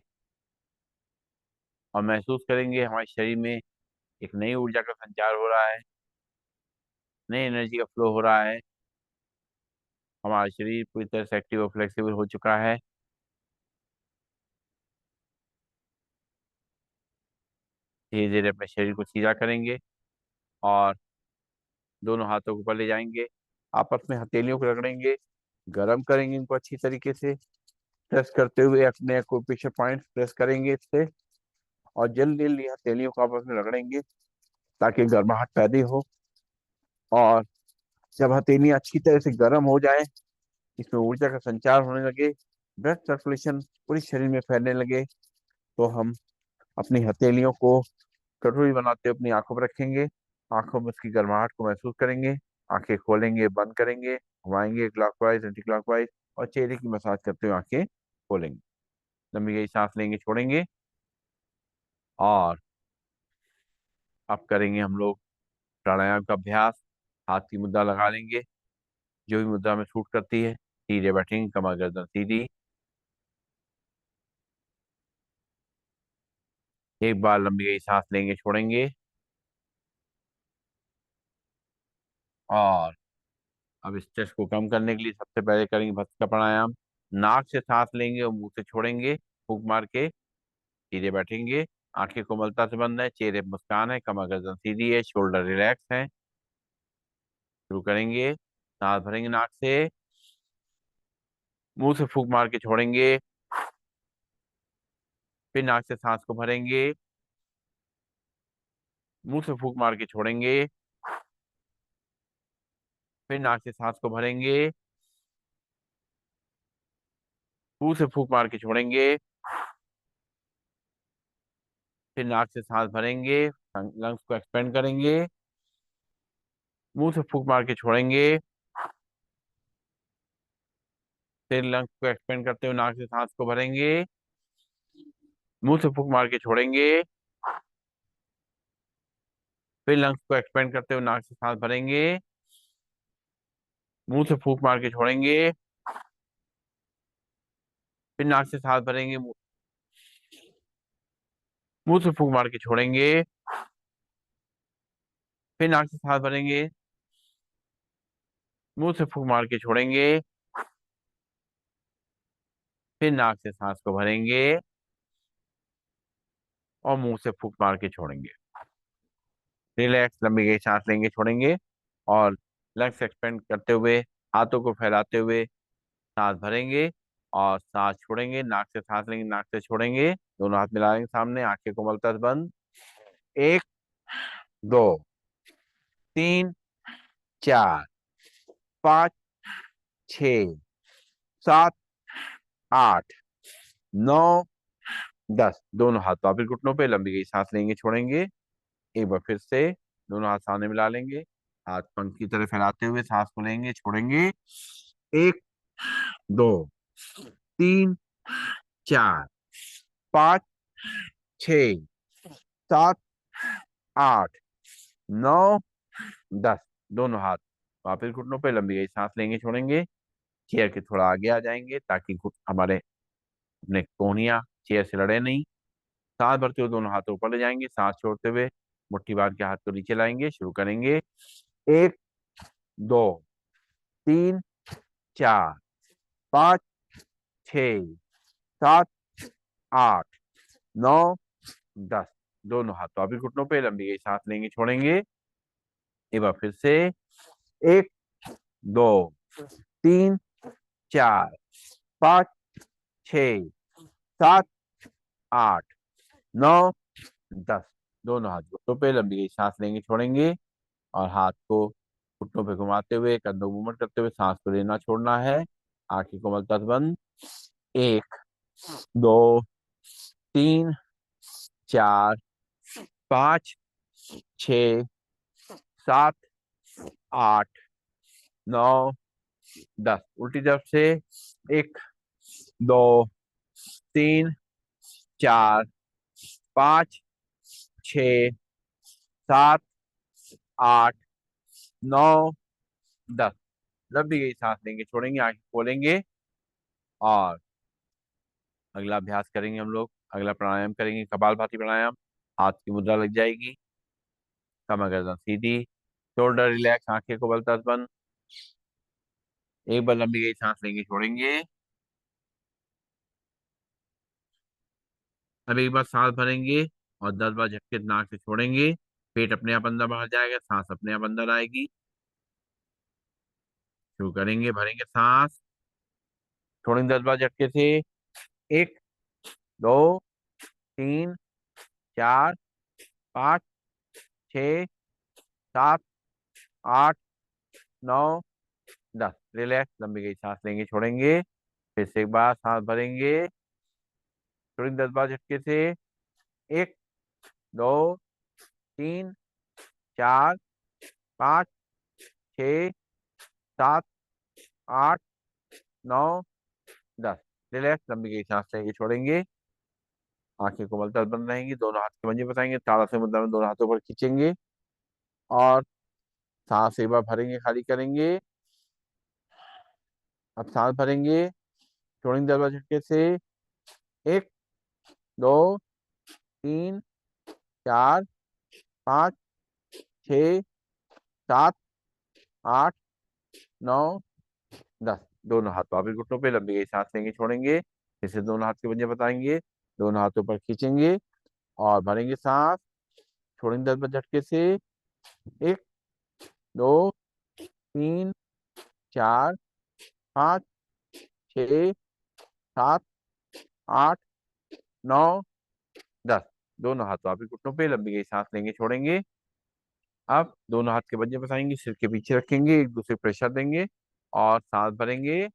और महसूस करेंगे हमारे शरीर में एक नई ऊर्जा का संचार हो रहा है, नई एनर्जी का फ्लो हो रहा है। हमारा शरीर पूरी तरह से एक्टिव और फ्लेक्सिबल हो चुका है। धीरे धीरे अपने शरीर को सीधा करेंगे और दोनों हाथों को ऊपर ले जाएंगे। आपस में हथेलियों को रगड़ेंगे, गर्म करेंगे इनको अच्छी तरीके से। प्रेस करते हुए अपने एक्यूप्रेशर पॉइंट प्रेस करेंगे इससे, और जल्दी जल्दी हथेलियों को आपस में रगड़ेंगे ताकि गर्माहट पैदा हो। और जब हथेलियां अच्छी तरह से गर्म हो जाए, इसमें ऊर्जा का संचार होने लगे, ब्लड सर्कुलेशन पूरे शरीर में फैलने लगे, तो हम अपनी हथेलियों को कटोरी बनाते हुए अपनी आंखों पर रखेंगे। आंखों में उसकी गर्माहट को महसूस करेंगे। आंखें खोलेंगे, बंद करेंगे, घुमाएंगे क्लॉकवाइज एंटी क्लॉकवाइज, और चेहरे की मसाज करते हुए आंखें खोलेंगे। लंबी गहरी सांस लेंगे, छोड़ेंगे। और अब करेंगे हम लोग प्राणायाम का अभ्यास। हाथ की मुद्रा लगा लेंगे, जो भी मुद्रा में सूट करती है। सीधे बैठेंगे, कमर गर्दन सीधी। एक बार लंबी गहरी सांस लेंगे, छोड़ेंगे। और अब स्ट्रेस को कम करने के लिए सबसे पहले करेंगे भस्त्रिका प्राणायाम। नाक से सांस लेंगे और मुंह से छोड़ेंगे, फूंक मार के। सीधे बैठेंगे, आंखें कोमलता से बंद है, चेहरे पे मुस्कान है, कमर गर्दन सीधी है, शोल्डर रिलैक्स है। शुरू करेंगे। सांस भरेंगे नाक से, मुंह से फूंक मार के छोड़ेंगे, फिर नाक से सांस को भरेंगे, मुंह से फूंक मार के छोड़ेंगे, फिर नाक से सांस को भरेंगे, मुंह से फूंक मार के छोड़ेंगे, फिर नाक से सांस भरेंगे, लंग्स को एक्सपेंड करेंगे, मुंह से फूंक मार के छोड़ेंगे, फिर लंग्स को एक्सपेंड करते हुए नाक से सांस को भरेंगे, मुंह से फूंक मार के छोड़ेंगे, फिर लंग्स को एक्सपेंड करते हुए नाक से सांस भरेंगे, मुंह से फूंक मार के छोड़ेंगे, फिर नाक से सांस भरेंगे, मुंह से फूंक मार के छोड़ेंगे, फिर नाक से सांस भरेंगे, मुंह से फूंक मार के छोड़ेंगे, फिर नाक से सांस को भरेंगे और मुंह से फूंक मार के छोड़ेंगे। रिलैक्स, लंबी गहरी सांस लेंगे, छोड़ेंगे और लंग्स एक्सपेंड करते हुए हाथों को फैलाते हुए सांस भरेंगे और सांस छोड़ेंगे। नाक से सांस लेंगे, नाक से छोड़ेंगे, दोनों हाथ मिला लेंगे सामने, आंखें कोमलता से बंद। एक, दो, तीन, चार, पाँच, छ, सात, आठ, नौ, 10। दोनों हाथ वापिस घुटनों पे, लंबी गई सांस लेंगे, छोड़ेंगे। एक बार फिर से दोनों हाथ सामने मिला लेंगे, हाथ पंख की तरह फैलाते हुए सांस को लेंगे, छोड़ेंगे। एक, दो, तीन, चार, पाँच, छ, सात, आठ, नौ, 10। दोनों हाथ वापिस घुटनों पे, लंबी गई सांस लेंगे, छोड़ेंगे। चेयर के थोड़ा आगे आ जाएंगे ताकि हमारे अपने कोहनियां चेयर से लड़े नहीं। सांस भरते हुए दोनों हाथों ऊपर ले जाएंगे, सांस छोड़ते हुए मुट्ठी बांध के हाथ को नीचे लाएंगे। शुरू करेंगे। एक, दो, तीन, चार, पाँच, छ, सात, आठ, नौ, 10। दोनों हाथ वापिस घुटनों पे, लंबी गई सांस लेंगे, छोड़ेंगे। एक बार फिर से। एक, दो, तीन, चार, पाँच, छ, सात, आठ, नौ, 10। दोनों हाथ घुटनों पे, लंबी गई सांस लेंगे, छोड़ेंगे और हाथ को घुटनों पे घुमाते हुए, कंधों मूवमेंट करते हुए सांस को लेना छोड़ना है। आंखें कोमलता से बंद। एक, दो, तीन, चार, पाँच, छ, सात, आठ, नौ, 10। उल्टी तरफ से। एक, दो, तीन, चार, पाँच, छ, सात, आठ, नौ, 10। लंबी गई सांस लेंगे, छोड़ेंगे, आंखें खोलेंगे और अगला अभ्यास करेंगे हम लोग। अगला प्राणायाम करेंगे, कपालभाति प्राणायाम। हाथ की मुद्रा लग जाएगी, कमर गर्दन सीधी, शोल्डर रिलैक्स, आंखें को बलता बंद। एक बार लंबी गई सांस लेंगे, छोड़ेंगे। अब एक बार सांस भरेंगे और 10 बार झटके नाक से छोड़ेंगे। पेट अपने आप अंदर बाहर जाएगा, सांस अपने आप अंदर आएगी। शुरू करेंगे, भरेंगे सांस, छोड़ेंगे 10 बार झटके से। एक, दो, तीन, चार, पाँच, छ, सात, आठ, नौ, 10। रिलैक्स, लंबी गई सांस लेंगे, छोड़ेंगे। फिर से एक बार सांस भरेंगे, छोड़ेंगे 10 बार झटके से। एक, दो, तीन, चार, पाँच, छ, सात, आठ, नौ, 10। रिलैक्स, लंबी गई सांस लेंगे, छोड़ेंगे। आंखें कोमलता से बंद रहेंगी, दोनों हाथ के पंजे फंसाएंगे, ताड़ासन मुद्रा में दोनों हाथों पर खींचेंगे और सांस एक बार भरेंगे, खाली करेंगे। अब सांस भरेंगे, छोड़ेंगे 10 बार झटके से। एक, दो, तीन, चार, पाँच, छ, सात, आठ, नौ, 10। दोनों हाथ वापिस घुटनों पे, लंबी गई सांस लेंगे, छोड़ेंगे, फिर से दोनों हाथ के पंजे बताएंगे, दोनों हाथों पर खींचेंगे और भरेंगे सांस, छोड़ेंगे 10 बार झटके से। एक, दो, तीन, चार, पाँच, छ, सात, आठ, नौ, 10। दोनों हाथ वापिस घुटनों पे, लंबी गई सांस लेंगे, छोड़ेंगे। अब दोनों हाथ के पंजे फंसाएंगे, सिर के पीछे रखेंगे, एक दूसरे को प्रेशर देंगे और सांस भरेंगे,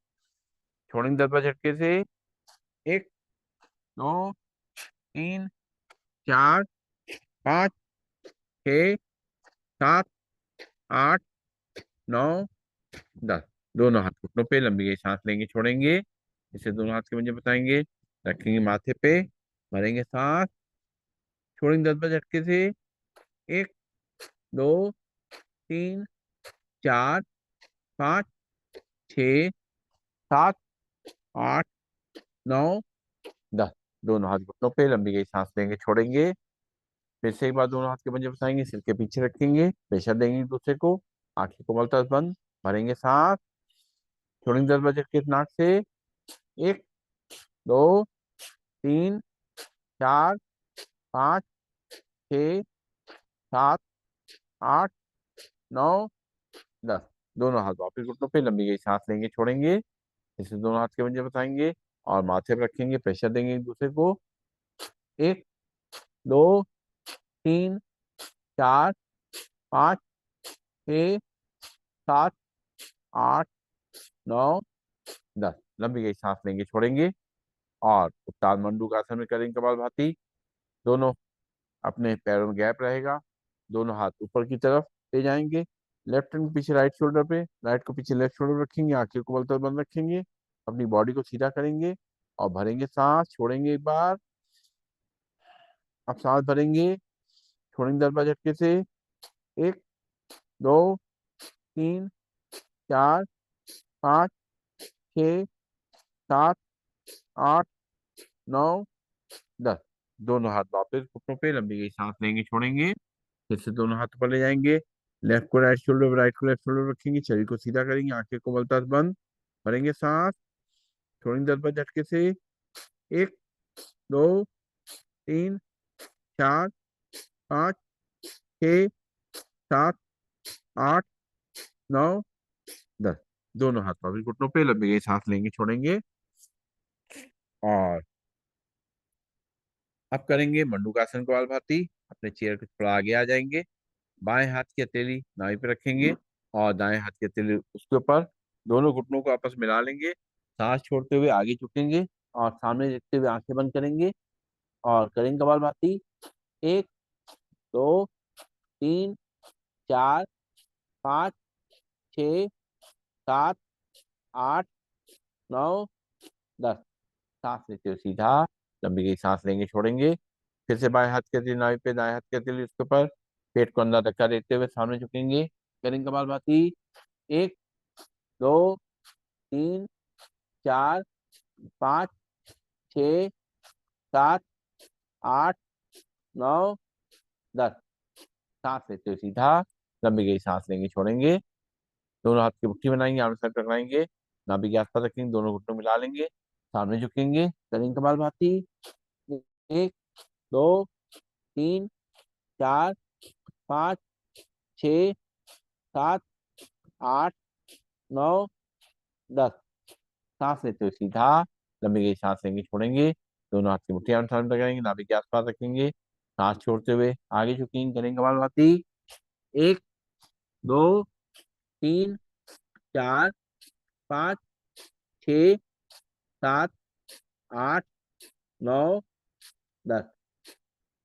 छोड़ेंगे 10 बार झटके से। एक, दो, तीन, चार, पाँच, छ, सात, आठ, नौ, 10। दोनों हाथ घुटनों पे, लंबी गई सांस लेंगे, छोड़ेंगे, इसे दोनों हाथ के पंजे बताएंगे, रखेंगे माथे पे, भरेंगे सांस, छोड़ेंगे 10 बार झटके से। एक, दो, तीन, चार, पाँच, छ, सात, आठ, नौ, 10। दोनों हाथ घुटनों पे, लंबी गई सांस लेंगे, छोड़ेंगे, फिर से एक बार दोनों हाथ के पंजे फंसाएंगे, सिर के पीछे रखेंगे, प्रेशर देंगे एक दूसरे को, आंखें को मलता बंद, भरेंगे सांस, छोड़ेंगे 10 बार झटके से नाक से। एक, दो, तीन, चार, पाँच, छ, सात, आठ, नौ, 10। दोनों हाथ वापिस घुटनों पे, लंबी गई सांस लेंगे, छोड़ेंगे, इसे दोनों हाथ के पंजे बताएंगे और माथे पर रखेंगे, प्रेशर देंगे एक दूसरे को। एक, दो, तीन, चार, पाँच, छ, सात, आठ, नौ, 10। लंबी गई सांस लेंगे, छोड़ेंगे और उत्तान मंडूकासन में करेंगे कपालभाति। दोनों अपने पैरों में गैप रहेगा, दोनों हाथ ऊपर की तरफ ले जाएंगे, लेफ्ट हैंड पीछे राइट शोल्डर पे, राइट को पीछे लेफ्ट शोल्डर रखेंगे, आंखें को बलते बंद रखेंगे, अपनी बॉडी को सीधा करेंगे और भरेंगे सांस, छोड़ेंगे एक बार। अब सांस भरेंगे, छोड़ेंगे 10 बार झटके से। एक, दो, तीन, चार, पाँच, छ, सात, आठ, नौ, 10। दोनों हाथ वापस घुटनों पे, लंबी गई सांस लेंगे, छोड़ेंगे, फिर से दोनों हाथ ऊपर ले जाएंगे, लेफ्ट को राइट शोल्डर, राइट को लेफ्ट शोल्डर रखेंगे, शरीर को सीधा करेंगे, आंखें को मलतास बंद, भरेंगे सांस, छोड़ेंगे 10 बार झटके से। एक, दो, तीन, चार, पाँच, छ, सात, आठ, नौ, 10। दोनों हाथ वापस घुटनों पे, लंबी गई सांस लेंगे, छोड़ेंगे और अब करेंगे मंडूकासन कपालभाति। अपने चेयर के थोड़ा आगे आ जाएंगे, बाएं हाथ की हथेली नाभि पे रखेंगे और दाएं हाथ की हथेली उसके ऊपर, दोनों घुटनों को आपस में मिला लेंगे, सांस छोड़ते हुए आगे झुकेंगे और सामने देखते हुए आंखें बंद करेंगे और करेंगे कपालभाति। एक, दो, तीन, चार, पाँच, छ, सात, आठ, नौ, 10। सांस लेते हुए सीधा, लंबी गई सांस लेंगे, छोड़ेंगे, फिर से बाएं हाथ की हथेली नाभि पे, दाएं हाथ की हथेली उसके ऊपर, पेट को अंदर धक्का देते हुए सामने झुकेंगे, करेंगे कपालभाति। एक, दो, तीन, चार, पाँच, छ, सात, आठ, नौ, 10। सांस लेते हुए सीधा, लंबी गई सांस लेंगे, छोड़ेंगे, दोनों हाथ की मुट्ठी बनाएंगे, आमने सामने टकराएंगे, नाभि के आसपास रखेंगे, दोनों घुटनों मिला लेंगे, सामने झुकेंगे, करेंगे कपालभाति। एक, दो, तीन, चार, पाँच, छ, सात, आठ, नौ, 10। सांस लेते हुए सीधा, लंबी गई सांस लेंगे, छोड़ेंगे, दोनों हाथ की मुट्ठी आमने सामने लगाएंगे, नाभि के आसपास रखेंगे, सांस छोड़ते हुए आगे झुकेंगे, करेंगे कपालभाति। एक, दो, तीन, चार, पाँच, छ, सात, आठ, नौ, 10।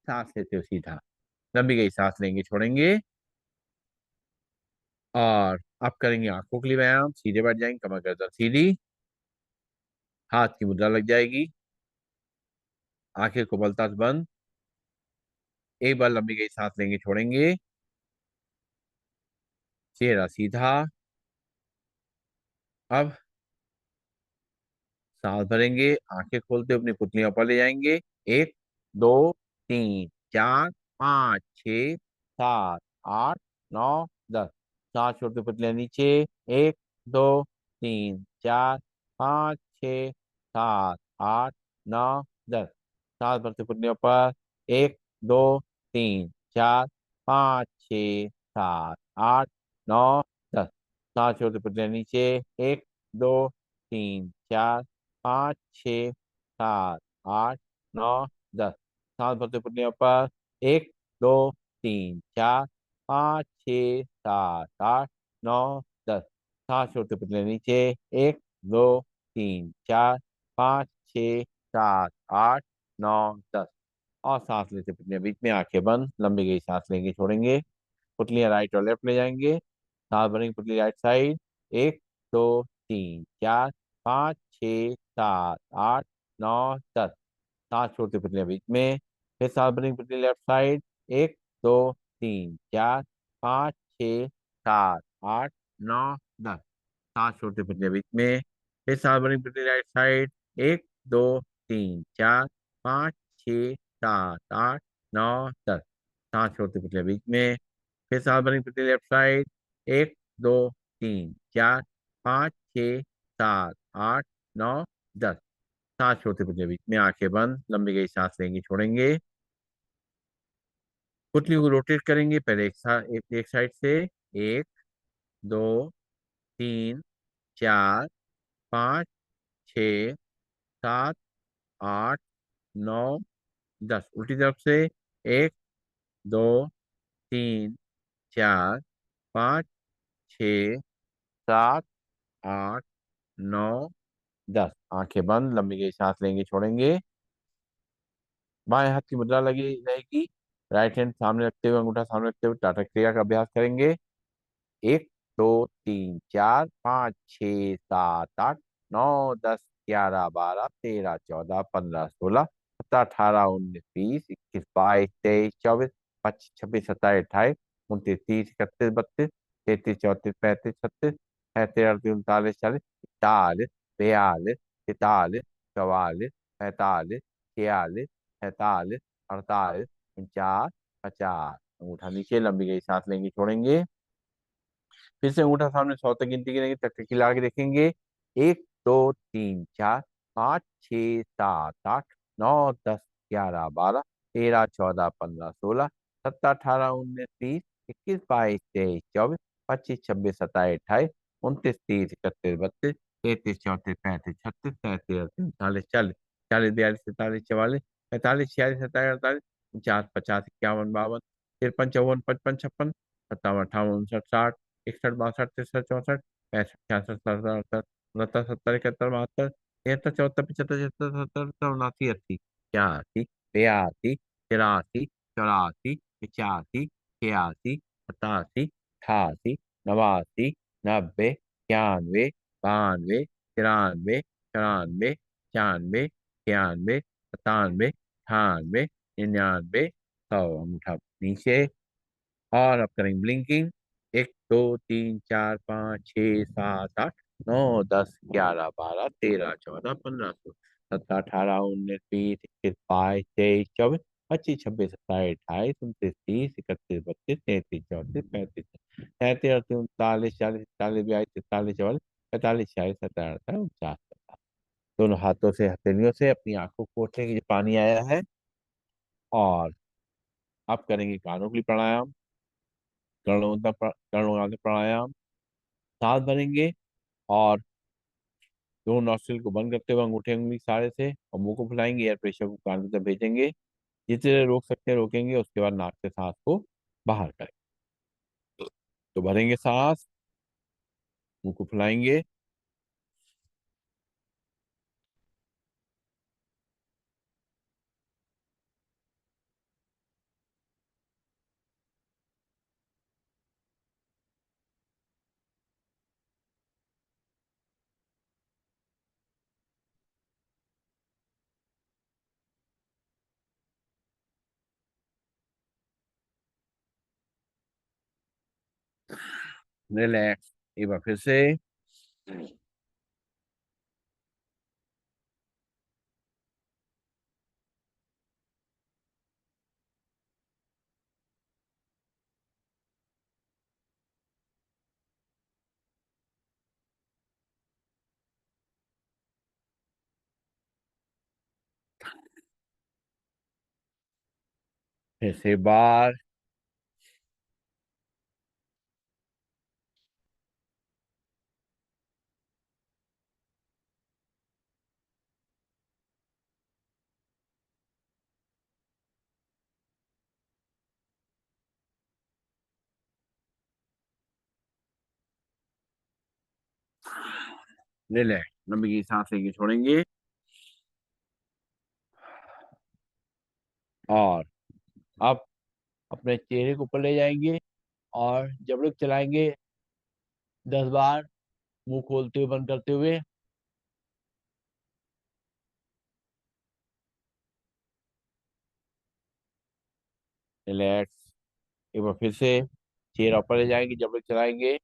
सांस लेते हुए सीधा, लंबी गई सांस लेंगे, छोड़ेंगे और अब करेंगे आंखों के लिए व्यायाम। सीधे बैठ जाएंगे, कमर गर्दन सीधी, हाथ की मुद्रा लग जाएगी, आंखें को बलता बंद, एक बार लंबी गई सांस लेंगे, छोड़ेंगे, चेहरा सीधा। अब सांस भरेंगे, आंखें खोलते हुए अपनी पुतलियां ऊपर ले जाएंगे। एक, दो, तीन, चार, पाँच, छ, सात, आठ, नौ, 10। सात छोटी पुतलियां नीचे। एक, दो, तीन, चार, पाँच, छ, सात, आठ, नौ, दस। सात बढ़ती पुतलियों पर। एक, दो, तीन, चार, पाँच, छ, सात, आठ, नौ, दस। सात छोटी पुतलियां नीचे। एक, दो, तीन, चार, पाँच, छ, सात, आठ, नौ, दस। सात बढ़ती पुतलियों पर। एक, दो, तीन, चार, पाँच, छ, सात, आठ, नौ, दस। सात छोटे पुतले नीचे। एक, दो, तीन, चार, पाँच, छ, सात, आठ, नौ, दस। और सांस लेते पुतले बीच में आंखें बंद, लंबी गई सांस लेंगे, छोड़ेंगे। पुतलियां राइट और लेफ्ट ले जाएंगे। सांस भरेंगे पुतली राइट साइड। एक, दो, तीन, चार, पाँच, छ, सात, आठ, नौ, दस। सांस छोड़ते पुतलियां बीच में। फिर सांस भरेंगे पुतली लेफ्ट साइड। एक, दो, तीन, चार, पाँच, छ, सात, आठ, नौ, दस। सांस छोड़ते पुतलियां बीच में। फिर सांस भरेंगे पुतली राइट साइड। एक, दो, तीन, चार, पाँच, छ, सात, आठ, नौ, दस। सांस छोड़ते पुतलियां बीच में। फिर सांस भरेंगे पुतली लेफ्ट साइड। एक, दो, तीन, चार, पाँच, छ, सात, आठ, नौ, दस। सांस छोड़ते पुतलियां बीच में आंखें बंद, लंबी गई सांस लेंगे, छोड़ेंगे। पुतली को रोटेट करेंगे पहले एक साइड से। एक, दो, तीन, चार, पाँच, छ, सात, आठ, नौ, दस। उल्टी तरफ से। एक, दो, तीन, चार, पाँच, छ, सात, आठ, नौ, दस। आंखें बंद, लंबी गई सांस लेंगे, छोड़ेंगे। बाएं हाथ की मुद्रा लगी रहेगी। राइट हैंड सामने रखते हुए, अंगूठा सामने रखते हुए टाटा क्रिया का अभ्यास करेंगे। एक, दो, तीन, चार, पाँच, छ, सात, आठ, नौ, 10, 11, 12, 13, 14, 15, 16, 17, 18, 19, 20, 21, 22, 23, 24, 25, 26, 27, 28, 29, 30, 31, 32, 33, 34, 35, 36, 37, 38, 39, 40, 41, 42, 43, 44, 45, 46, 47, 48, 49, 50। अंगूठा नीचे, लंबी गई सांस लेंगे, छोड़ेंगे। फिर से अंगूठा सामने 100 तक गिनती गिनेंगे, तक तक खिला के देखेंगे। एक, दो, तीन, चार, पाँच, छ, सात, आठ, नौ, 10, 11, 12, 13, 14, 15, 16, 17, 18, 19, 20, 21, 22, 23, 24, 25, 26, 27, 28, 29, 30, 31, 32, 33, 34, 35, 36, 37, 38, 39, 40, 40, 42, 43, 44, 45, 46, 47, 48, 49, 50, 51, 52, 53, 54, 55, 56, 57, 58, 59, 60, 61, 62, 63, 64, 65, 66, 67, 68, 69, 70, 71, 72, 73, 74, 75, 76, 77, 79, 80, 81, 82, 83, 84, 85, 86, 87, 88, 89, 90, 91, 92, 93, 94, 95, 96, 97, 98, 99, 100। अंगूठा नीचे। और अब करेंगे ब्लिंकिंग। एक, दो, तीन, चार, पाँच, छ, सात, आठ, नौ, 10, 11, 12, 13, 14, 15, 16, 17, 18, 19, 20, 21, 22, 23, 24, 25, 26, 27, 28, 29, 30, 31, 32, 33, 34, 35, 37, 38, 39, 40, 41, 42, 43, 44, 45, 46, 47, 48, 49। दोनों हाथों से हथेलियों से अपनी आंखों को पोंछेंगे, जो पानी आया है। और अब करेंगे कानों के लिए प्राणायाम। कर्ण प्राणायाम। सांस भरेंगे और दोनों नॉस्ट्रिल को बंद करते हुए अंगूठे उंगली इशारे से और मुंह को फुलाएंगे, एयर प्रेशर को कान की तरफ भेजेंगे। जितनी देर रोक सकते हैं रोकेंगे, उसके बाद नाक से सांस को बाहर करें। तो भरेंगे सांस, मुंह को फुलाएंगे। रिलैक्स। एक बार फिर से। फिर से बार। रिलैक्स, लंबी की सांस लेंगे, छोड़ेंगे। और अब अपने चेहरे को ऊपर ले जाएंगे और जबड़े को चलाएंगे 10 बार, मुंह खोलते हुए बंद करते हुए। रिलैक्स। एक बार फिर से चेहरा ऊपर ले जाएंगे, जबड़े को चलाएंगे।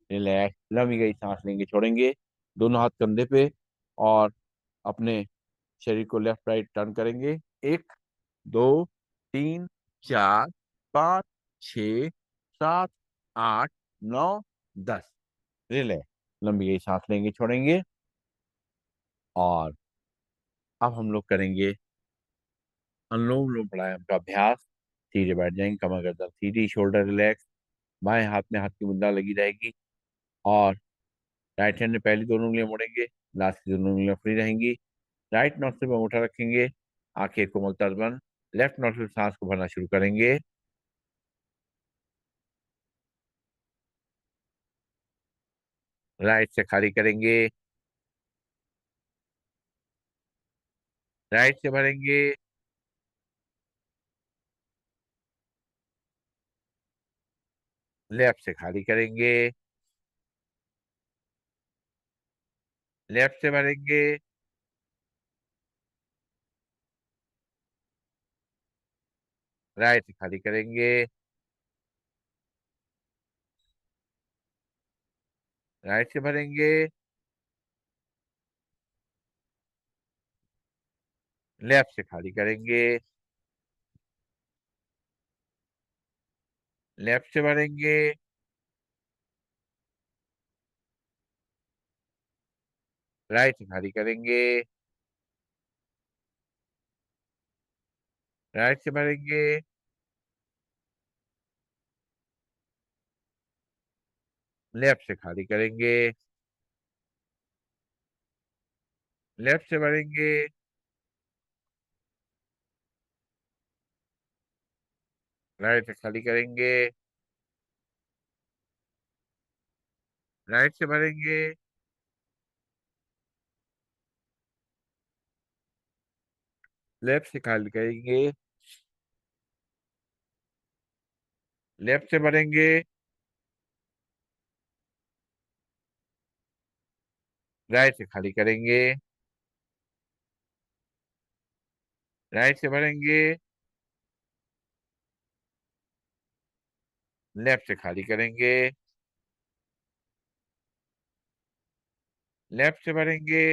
रिलैक्स, लंबी गई सांस लेंगे, छोड़ेंगे। दोनों हाथ कंधे पे और अपने शरीर को लेफ्ट राइट टर्न करेंगे। 1, 2, 3, 4, 5, 6, 7, 8, 9, 10। रिलैक्स, लंबी गई सांस लेंगे, छोड़ेंगे। और अब हम लोग करेंगे अनुलोम विलोम प्राणायाम का अभ्यास। सीधे बैठ जाएंगे, कमर गर्दन सीधी, शोल्डर रिलैक्स। बाएं हाथ में हाथ की मुद्रा लगी रहेगी और राइट हैंड में पहली दोनों उंगलियां मोड़ेंगे, लास्ट की दोनों उंगलियां फ्री रहेंगी। राइट नोस्ट्रिल पर अंगूठा रखेंगे, आंखें कोमल तर बंद। लेफ्ट नोस्ट्रिल से सांस को भरना शुरू करेंगे। राइट से खाली करेंगे, राइट से भरेंगे, लेफ्ट से खाली करेंगे, लेफ्ट से भरेंगे, राइट से खाली करेंगे, राइट से भरेंगे, लेफ्ट से खाली करेंगे, लेफ्ट से भरेंगे, राइट से खाली करेंगे, राइट से भरेंगे, लेफ्ट से खाली करेंगे, लेफ्ट से भरेंगे, राइट से खाली करेंगे, राइट से भरेंगे, लेफ्ट से खाली करेंगे, लेफ्ट से भरेंगे, राइट से खाली करेंगे, राइट से भरेंगे, लेफ्ट से खाली करेंगे, लेफ्ट से भरेंगे,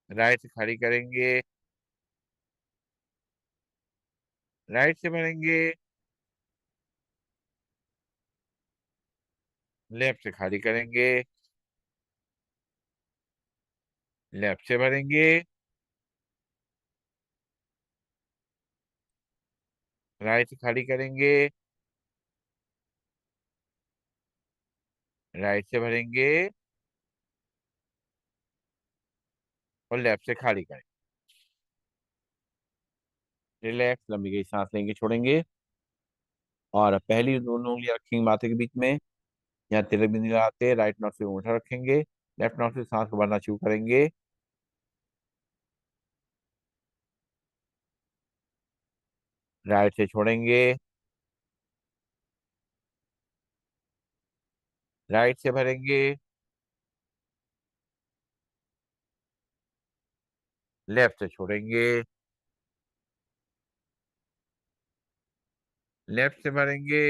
राइट से खाली करेंगे, राइट से भरेंगे, लेफ्ट से खाली करेंगे, लेफ्ट से भरेंगे, राइट से खाली करेंगे, राइट से भरेंगे और लेफ्ट से खाली करेंगे। रिलैक्स, लंबी गई सांस लेंगे, छोड़ेंगे। और पहली दोनों उंगलियां रखेंगे माथे के बीच में, यहाँ तिलक बिंदी लगाते, राइट नोट से अंगूठा रखेंगे, लेफ्ट नोट से सांस को भरना शुरू करेंगे। राइट से छोड़ेंगे, राइट से भरेंगे, लेफ्ट से छोड़ेंगे, लेफ्ट से भरेंगे,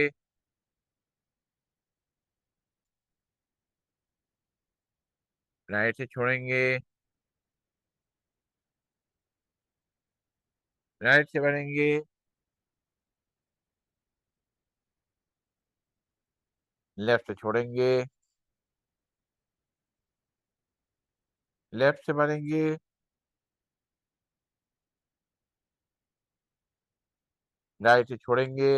राइट से छोड़ेंगे, राइट से भरेंगे, लेफ्ट से छोड़ेंगे, लेफ्ट से भरेंगे, राइट से छोड़ेंगे,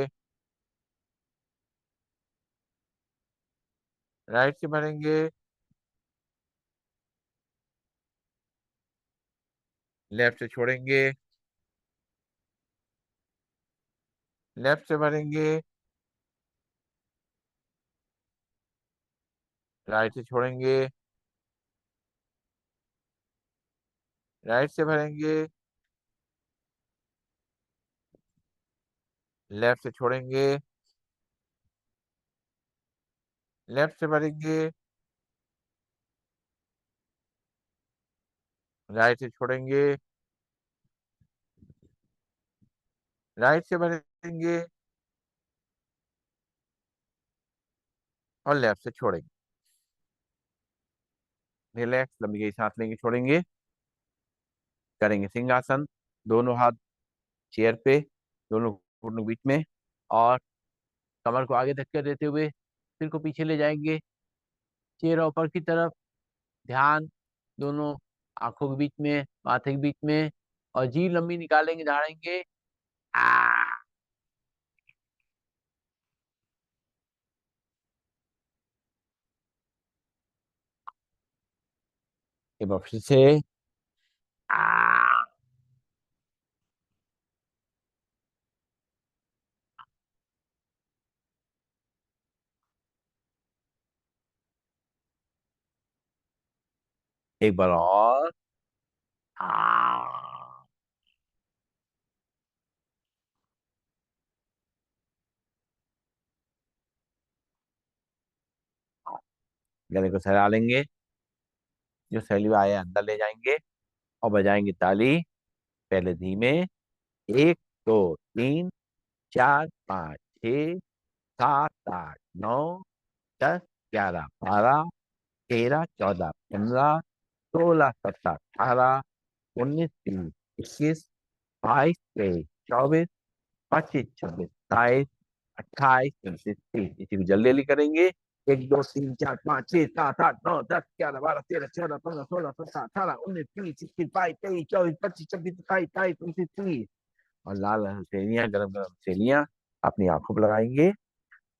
राइट से भरेंगे, लेफ्ट से छोड़ेंगे, लेफ्ट से भरेंगे, राइट से छोड़ेंगे, राइट से भरेंगे, लेफ्ट से छोड़ेंगे, लेफ्ट से भरेंगे, राइट से छोड़ेंगे, राइट से भरेंगे और लेफ्ट से छोड़ेंगे। रिलैक्स, लंबी गहरी सांस लेंगे, छोड़ेंगे, करेंगे सिंहासन। दोनों हाथ चेयर पे, दोनों घुटनों के बीच में, और कमर को आगे धक्का देते हुए सिर को पीछे ले जाएंगे, चेहरा ऊपर की तरफ, ध्यान दोनों आंखों के बीच में, माथे के बीच में, और जी लंबी निकालेंगे, झाड़ेंगे। आ, एक बार फिर से। आ, एक बार और। आ, गले को सहला लेंगे, जो सैली आए अंदर ले जाएंगे और बजाएंगे ताली। पहले धीमे, 1 2 3 4 5 6 7 8 9 10 11 12 13 14 15 16 17 18 19 20 21 22 23 24 25 26 27 28 29 30 31 28 29 30। इसी को जल्दी जल्दी करेंगे। 1 2 3 4 5 6 7 8 9 10 11 12 13 14 15 16 17 18 19 20 21 22 23 24 25 26 27 28 29 30 और लाल सेलियां, गरम गरम सेलियां अपनी आंखों पर लगाएंगे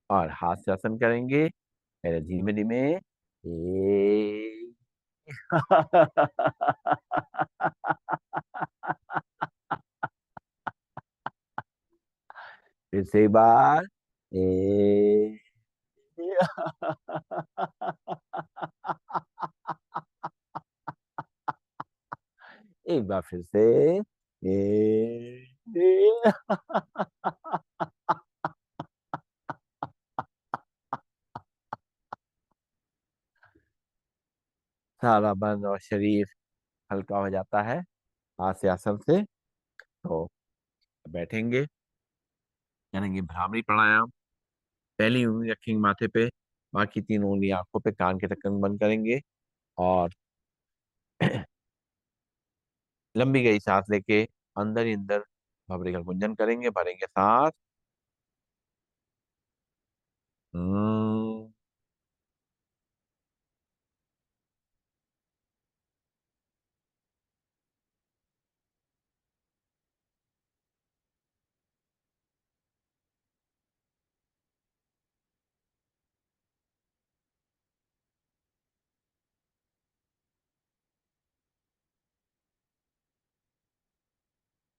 और हाथ से आसन करेंगे। मेरे धीमे धीमे। ए फिर से एक बार। ए एक बार फिर से। ए सारा बदन और शरीर हल्का हो जाता है हाथ से आसन से। तो बैठेंगे, करेंगे भ्रामरी प्राणायाम। पहली उंगली रखेंगे माथे पे, बाकी तीन उंगली आंखों पे, कान के ढक्कन बंद करेंगे और लंबी गई सांस लेके अंदर ही अंदर भंवरे का गुंजन करेंगे, भरेंगे सांस। हम्म,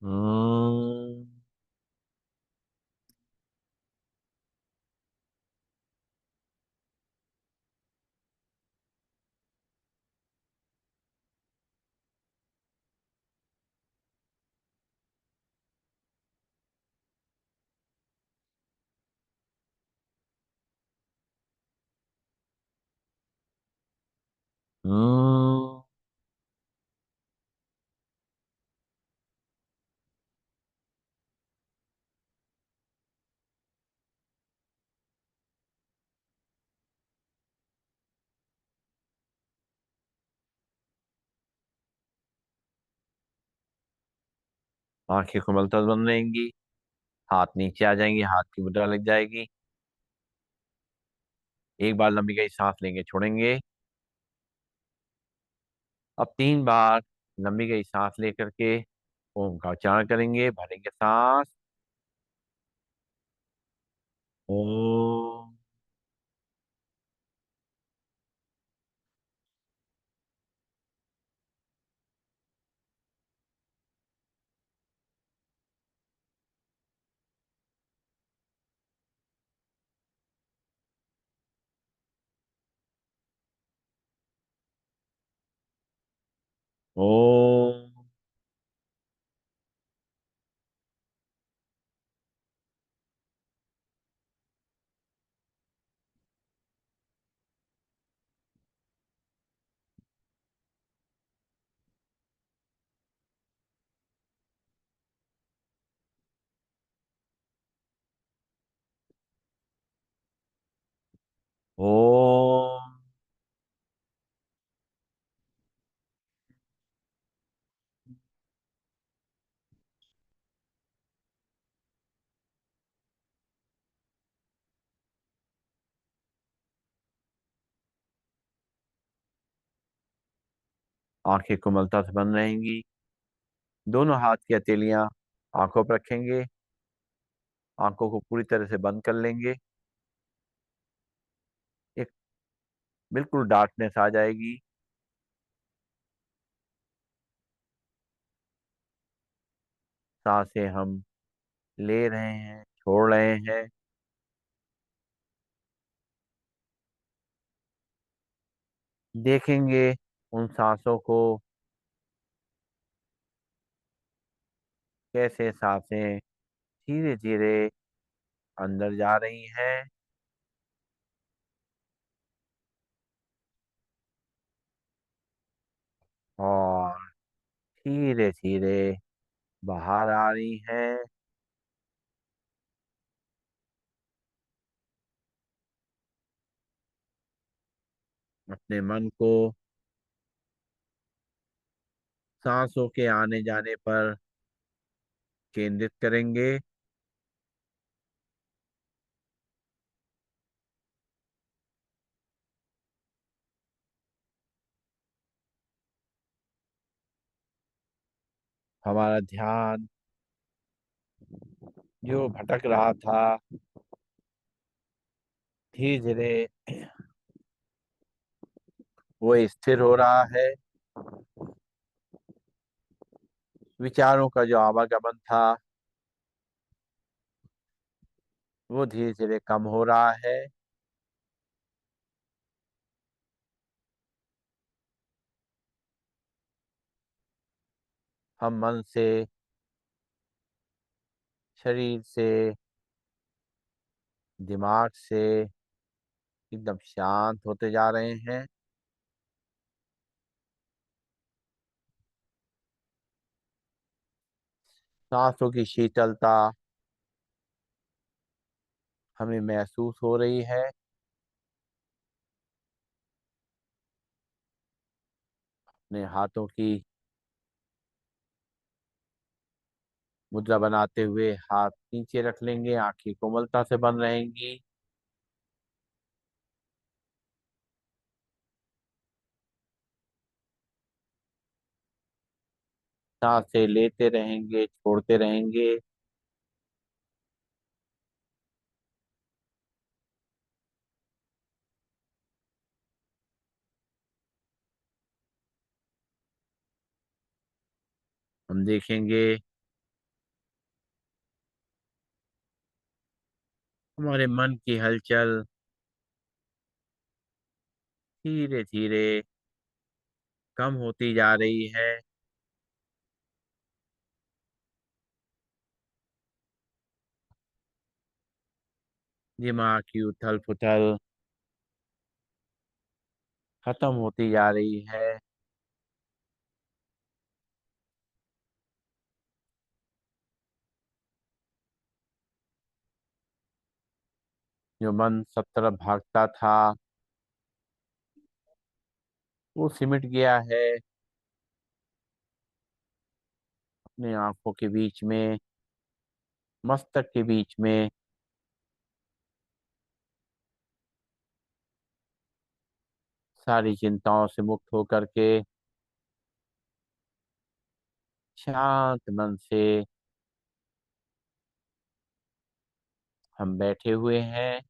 हम्म। हम्म। आंखें खुमलता बंद रहेंगी, हाथ नीचे आ जाएंगे, हाथ की मुद्रा लग जाएगी। एक बार लंबी गई सांस लेंगे, छोड़ेंगे। अब 3 बार लंबी गई सांस लेकर के ओम का उच्चारण करेंगे। भरेंगे सांस। ओम। ओम। ओम। आंखें कोमलता से बंद रहेंगी। दोनों हाथ की हथेलियां आंखों पर रखेंगे। आंखों को पूरी तरह से बंद कर लेंगे। एक बिल्कुल डार्कनेस आ जाएगी। सांसें हम ले रहे हैं, छोड़ रहे हैं। देखेंगे उन सांसों को, कैसे सांसें धीरे धीरे अंदर जा रही हैं और धीरे धीरे बाहर आ रही हैं। अपने मन को सांसों के आने जाने पर केंद्रित करेंगे। हमारा ध्यान जो भटक रहा था, धीरे धीरे वो स्थिर हो रहा है। विचारों का जो आवागमन था, वो धीरे धीरे कम हो रहा है। हम मन से, शरीर से, दिमाग से एकदम शांत होते जा रहे हैं। सांसों की शीतलता हमें महसूस हो रही है। अपने हाथों की मुद्रा बनाते हुए हाथ नीचे रख लेंगे। आंखें कोमलता से बंद रहेंगी। सांसें लेते रहेंगे, छोड़ते रहेंगे। हम देखेंगे हमारे मन की हलचल धीरे धीरे कम होती जा रही है। दिमाग की उथल पुथल खत्म होती जा रही है। जो मन सब तरफ भागता था, वो सिमट गया है अपने आंखों के बीच में, मस्तक के बीच में। सारी चिंताओं से मुक्त होकर के शांत मन से हम बैठे हुए हैं।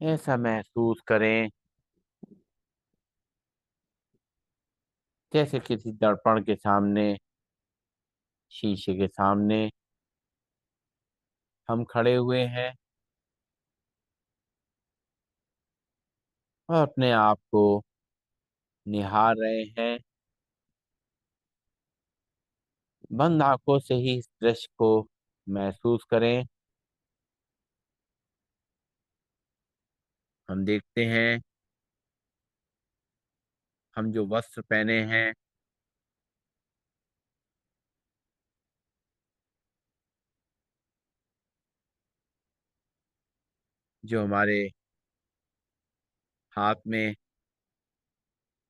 ऐसा महसूस करें जैसे किसी दर्पण के सामने, शीशे के सामने हम खड़े हुए हैं और अपने आप को निहार रहे हैं। बंद आंखों से ही इस दृश्य को महसूस करें। हम देखते हैं हम जो वस्त्र पहने हैं, जो हमारे हाथ में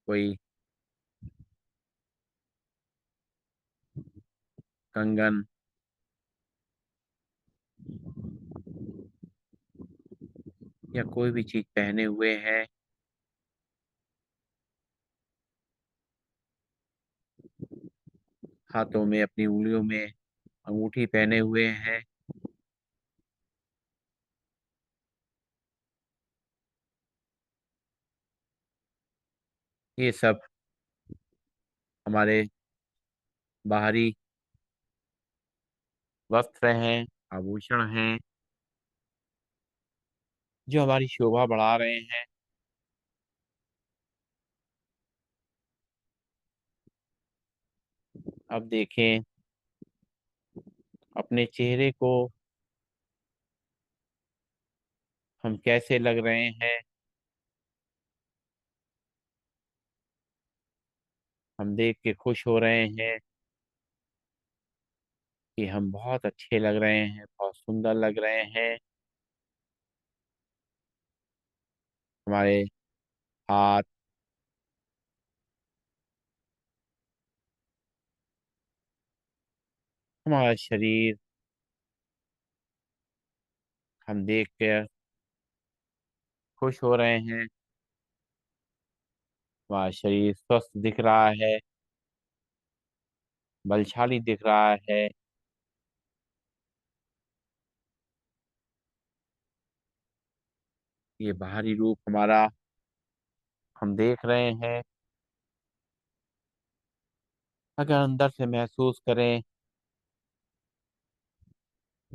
कोई कंगन या कोई भी चीज पहने हुए हैं, हाथों में अपनी उंगलियों में अंगूठी पहने हुए हैं, ये सब हमारे बाहरी वस्त्र हैं, आभूषण हैं, जो हमारी शोभा बढ़ा रहे हैं। अब देखें अपने चेहरे को हम कैसे लग रहे हैं। हम देख के खुश हो रहे हैं कि हम बहुत अच्छे लग रहे हैं, बहुत सुंदर लग रहे हैं। हमारे हाथ, हमारा शरीर, हम देख कर खुश हो रहे हैं। हमारा शरीर स्वस्थ दिख रहा है, बलशाली दिख रहा है। ये बाहरी रूप हमारा हम देख रहे हैं। अगर अंदर से महसूस करें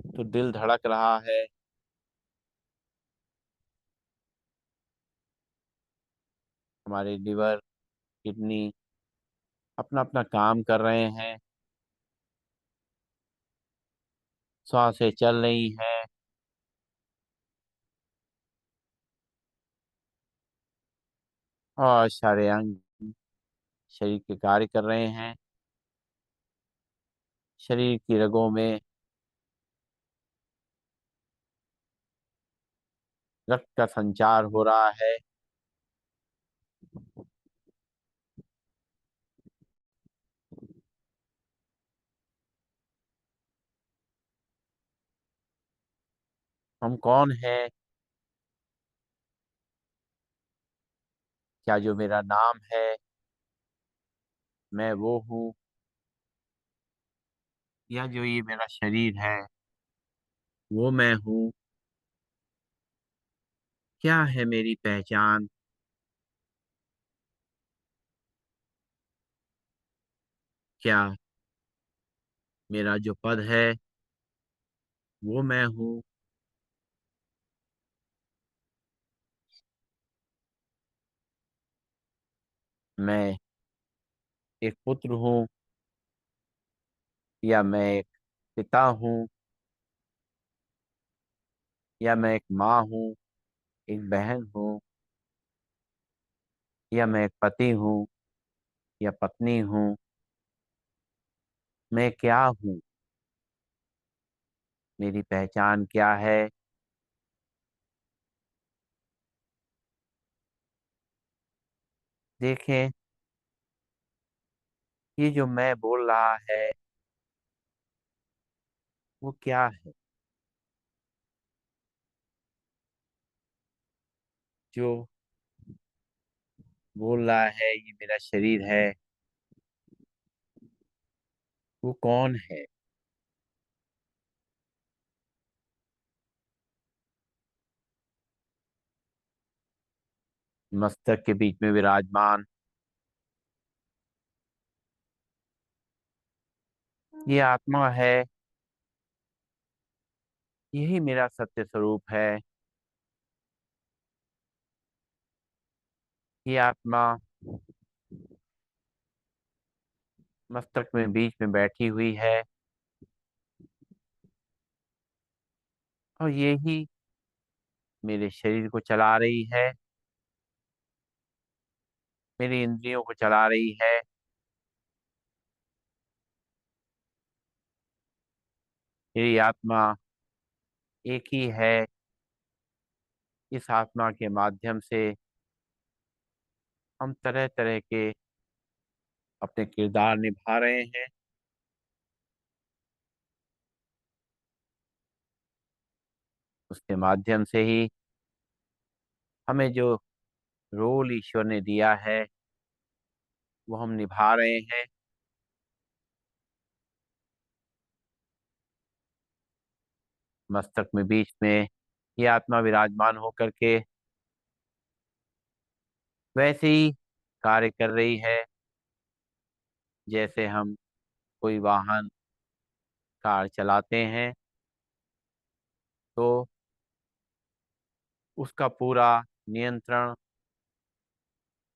तो दिल धड़क रहा है, हमारे लिवर, किडनी अपना अपना काम कर रहे हैं, सांसें चल रही हैं और सारे अंग शरीर के कार्य कर रहे हैं। शरीर की रगों में रक्त का संचार हो रहा है। हम कौन हैं? क्या जो मेरा नाम है मैं वो हूँ, या जो ये मेरा शरीर है वो मैं हूँ? क्या है मेरी पहचान? क्या मेरा जो पद है वो मैं हूँ? मैं एक पुत्र हूँ, या मैं एक पिता हूँ, या मैं एक माँ हूँ, एक बहन हूँ, या मैं एक पति हूँ या पत्नी हूँ? मैं क्या हूँ? मेरी पहचान क्या है? देखें, ये जो मैं बोल रहा है वो क्या है? जो बोल रहा है ये मेरा शरीर है, वो कौन है? मस्तक के बीच में विराजमान ये आत्मा है, यही मेरा सत्य स्वरूप है। ये आत्मा मस्तक में बीच में बैठी हुई है, और यही मेरे शरीर को चला रही है, मेरी इंद्रियों को चला रही है। मेरी आत्मा एक ही है। इस आत्मा के माध्यम से हम तरह तरह के अपने किरदार निभा रहे हैं। उसके माध्यम से ही हमें जो रोल ईश्वर ने दिया है वो हम निभा रहे हैं। मस्तक में बीच में ये आत्मा विराजमान होकर के वैसे ही कार्य कर रही है, जैसे हम कोई वाहन कार चलाते हैं तो उसका पूरा नियंत्रण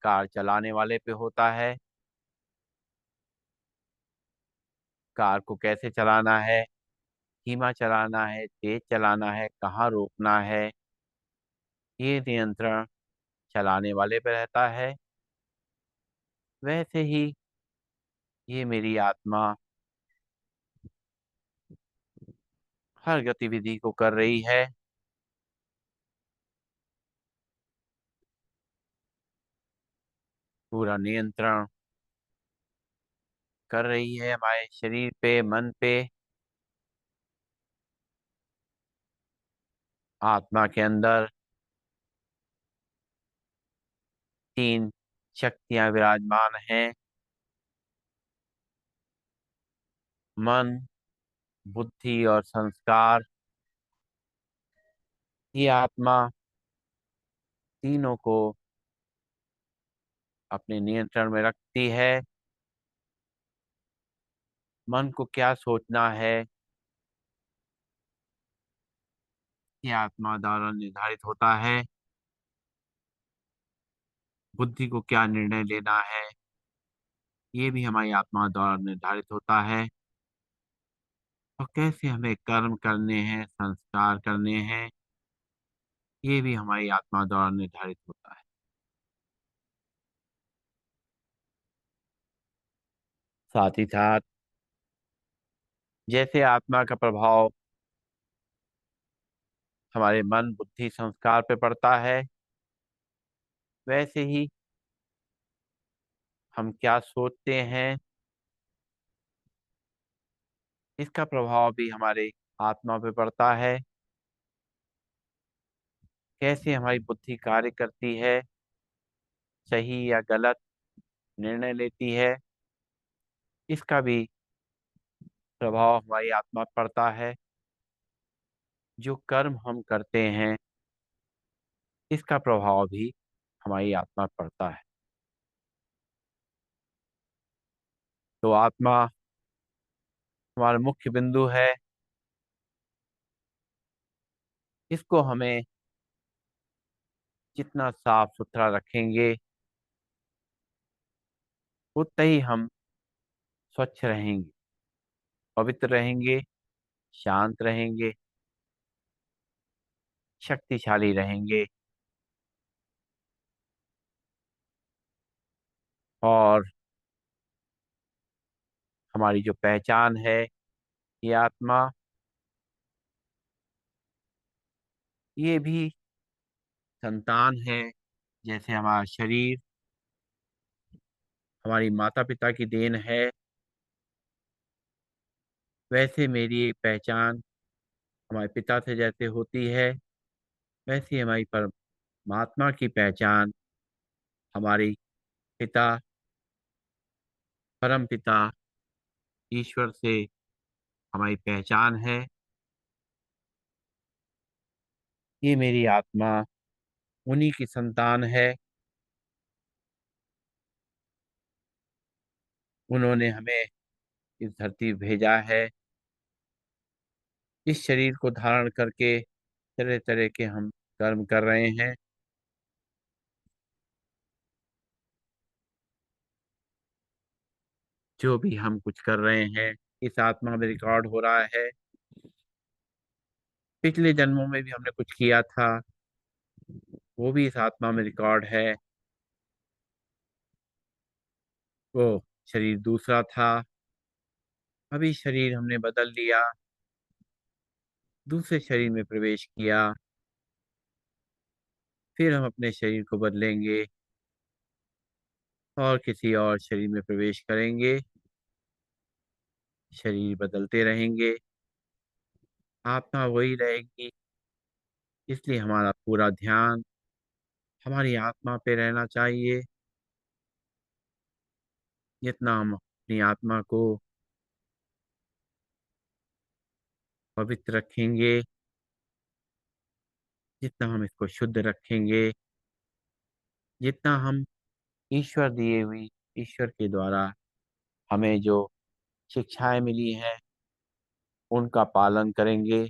कार चलाने वाले पे होता है। कार को कैसे चलाना है, धीमा चलाना है, तेज चलाना है, कहाँ रोकना है, ये नियंत्रण चलाने वाले पे रहता है। वैसे ही ये मेरी आत्मा हर गतिविधि को कर रही है, पूरा नियंत्रण कर रही है हमारे शरीर पे, मन पे। आत्मा के अंदर तीन शक्तियां विराजमान हैं: मन, बुद्धि और संस्कार। ये आत्मा तीनों को अपने नियंत्रण में रखती है। मन को क्या सोचना है, ये आत्मा द्वारा निर्धारित होता है। बुद्धि को क्या निर्णय लेना है, ये भी हमारी आत्मा द्वारा निर्धारित होता है। और कैसे हमें कर्म करने हैं, संस्कार करने हैं, ये भी हमारी आत्मा द्वारा निर्धारित होता है। साथ ही साथ जैसे आत्मा का प्रभाव हमारे मन, बुद्धि, संस्कार पे पड़ता है, वैसे ही हम क्या सोचते हैं, इसका प्रभाव भी हमारे आत्मा पे पड़ता है। कैसे हमारी बुद्धि कार्य करती है, सही या गलत निर्णय लेती है, इसका भी प्रभाव हमारी आत्मा पर पड़ता है। जो कर्म हम करते हैं, इसका प्रभाव भी हमारी आत्मा पर पड़ता है। तो आत्मा हमारा मुख्य बिंदु है। इसको हमें जितना साफ सुथरा रखेंगे, उतना ही हम स्वच्छ रहेंगे, पवित्र रहेंगे, शांत रहेंगे, शक्तिशाली रहेंगे। और हमारी जो पहचान है, ये आत्मा, ये भी संतान है। जैसे हमारा शरीर हमारी माता पिता की देन है, वैसे मेरी पहचान हमारे पिता से जैसे होती है, वैसी हमारी महात्मा की पहचान हमारी पिता, परम पिता ईश्वर से हमारी पहचान है। ये मेरी आत्मा उन्हीं की संतान है। उन्होंने हमें इस धरती पे भेजा है। इस शरीर को धारण करके तरह तरह के हम कर्म कर रहे हैं। जो भी हम कुछ कर रहे हैं इस आत्मा में रिकॉर्ड हो रहा है। पिछले जन्मों में भी हमने कुछ किया था, वो भी इस आत्मा में रिकॉर्ड है। वो शरीर दूसरा था, अभी शरीर हमने बदल लिया, दूसरे शरीर में प्रवेश किया। फिर हम अपने शरीर को बदलेंगे और किसी और शरीर में प्रवेश करेंगे। शरीर बदलते रहेंगे, आत्मा वही रहेगी। इसलिए हमारा पूरा ध्यान हमारी आत्मा पे रहना चाहिए। जितना हम अपनी आत्मा को पवित्र रखेंगे, जितना हम इसको शुद्ध रखेंगे, जितना हम ईश्वर दिए हुई, ईश्वर के द्वारा हमें जो शिक्षाएं मिली हैं उनका पालन करेंगे,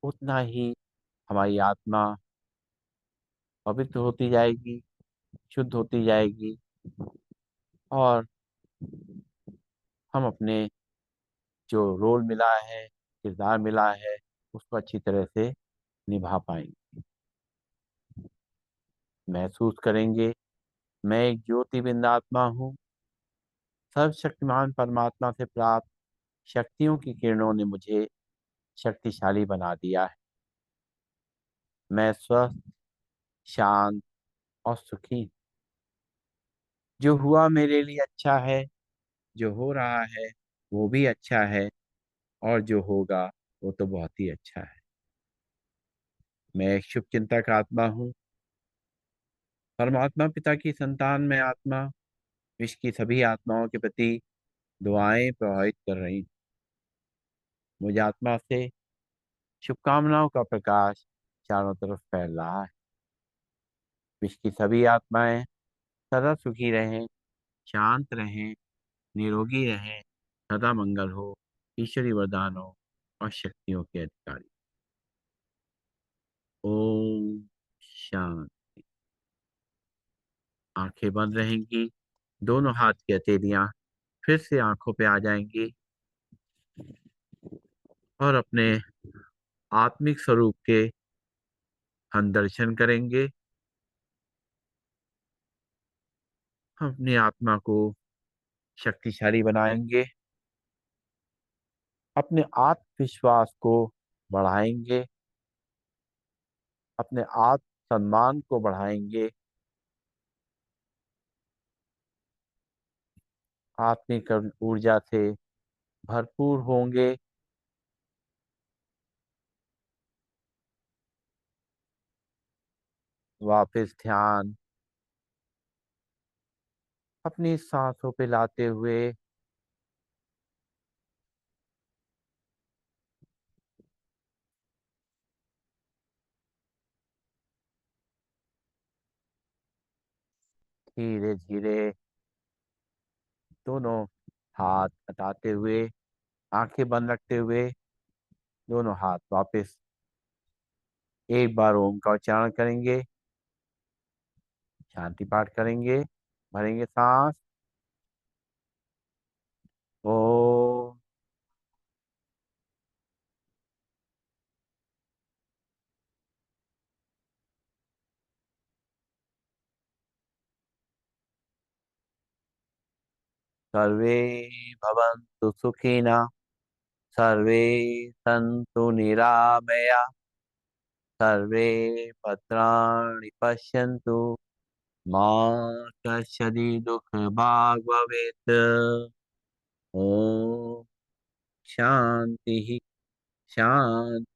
उतना ही हमारी आत्मा पवित्र होती जाएगी, शुद्ध होती जाएगी और हम अपने जो रोल मिला है, किरदार मिला है, उसको अच्छी तरह से निभा पाएंगे। महसूस करेंगे मैं एक ज्योतिर्बिंद आत्मा हूँ। सर्वशक्तिमान परमात्मा से प्राप्त शक्तियों की किरणों ने मुझे शक्तिशाली बना दिया है। मैं स्वस्थ, शांत और सुखी हूँ। जो हुआ मेरे लिए अच्छा है, जो हो रहा है वो भी अच्छा है और जो होगा वो तो बहुत ही अच्छा है। मैं एक शुभ चिंतक आत्मा हूँ। परमात्मा पिता की संतान में आत्मा विश्व की सभी आत्माओं के प्रति दुआएं प्रवाहित कर रही हैं। मुझ आत्मा से शुभकामनाओं का प्रकाश चारों तरफ फैल रहा है। विश्व की सभी आत्माएं सदा सुखी रहें, शांत रहें, निरोगी रहें, सदा मंगल हो, ईश्वरी वरदान हो और शक्तियों के अधिकारी। ओम शांति। आंखें बंद रहेंगी, दोनों हाथ की हथेलियां फिर से आंखों पे आ जाएंगी और अपने आत्मिक स्वरूप के हम दर्शन करेंगे। हम अपनी आत्मा को शक्तिशाली बनाएंगे, अपने आत्मविश्वास को बढ़ाएंगे, अपने आत्म सम्मान को बढ़ाएंगे, आत्मिक ऊर्जा से भरपूर होंगे। वापस ध्यान अपनी सांसों पे लाते हुए धीरे धीरे दोनों हाथ हटाते हुए, आंखें बंद रखते हुए दोनों हाथ वापस एक बार ओम का उच्चारण करेंगे, शांति पाठ करेंगे, भरेंगे सांस। ओम। सर्वे भवन्तु सुखिनः, सर्वे सन्तु निरामया, सर्वे भद्राणि पश्यन्तु, मा कश्चित् दुःखभाग् भवेत्। ओम शांति, शांति।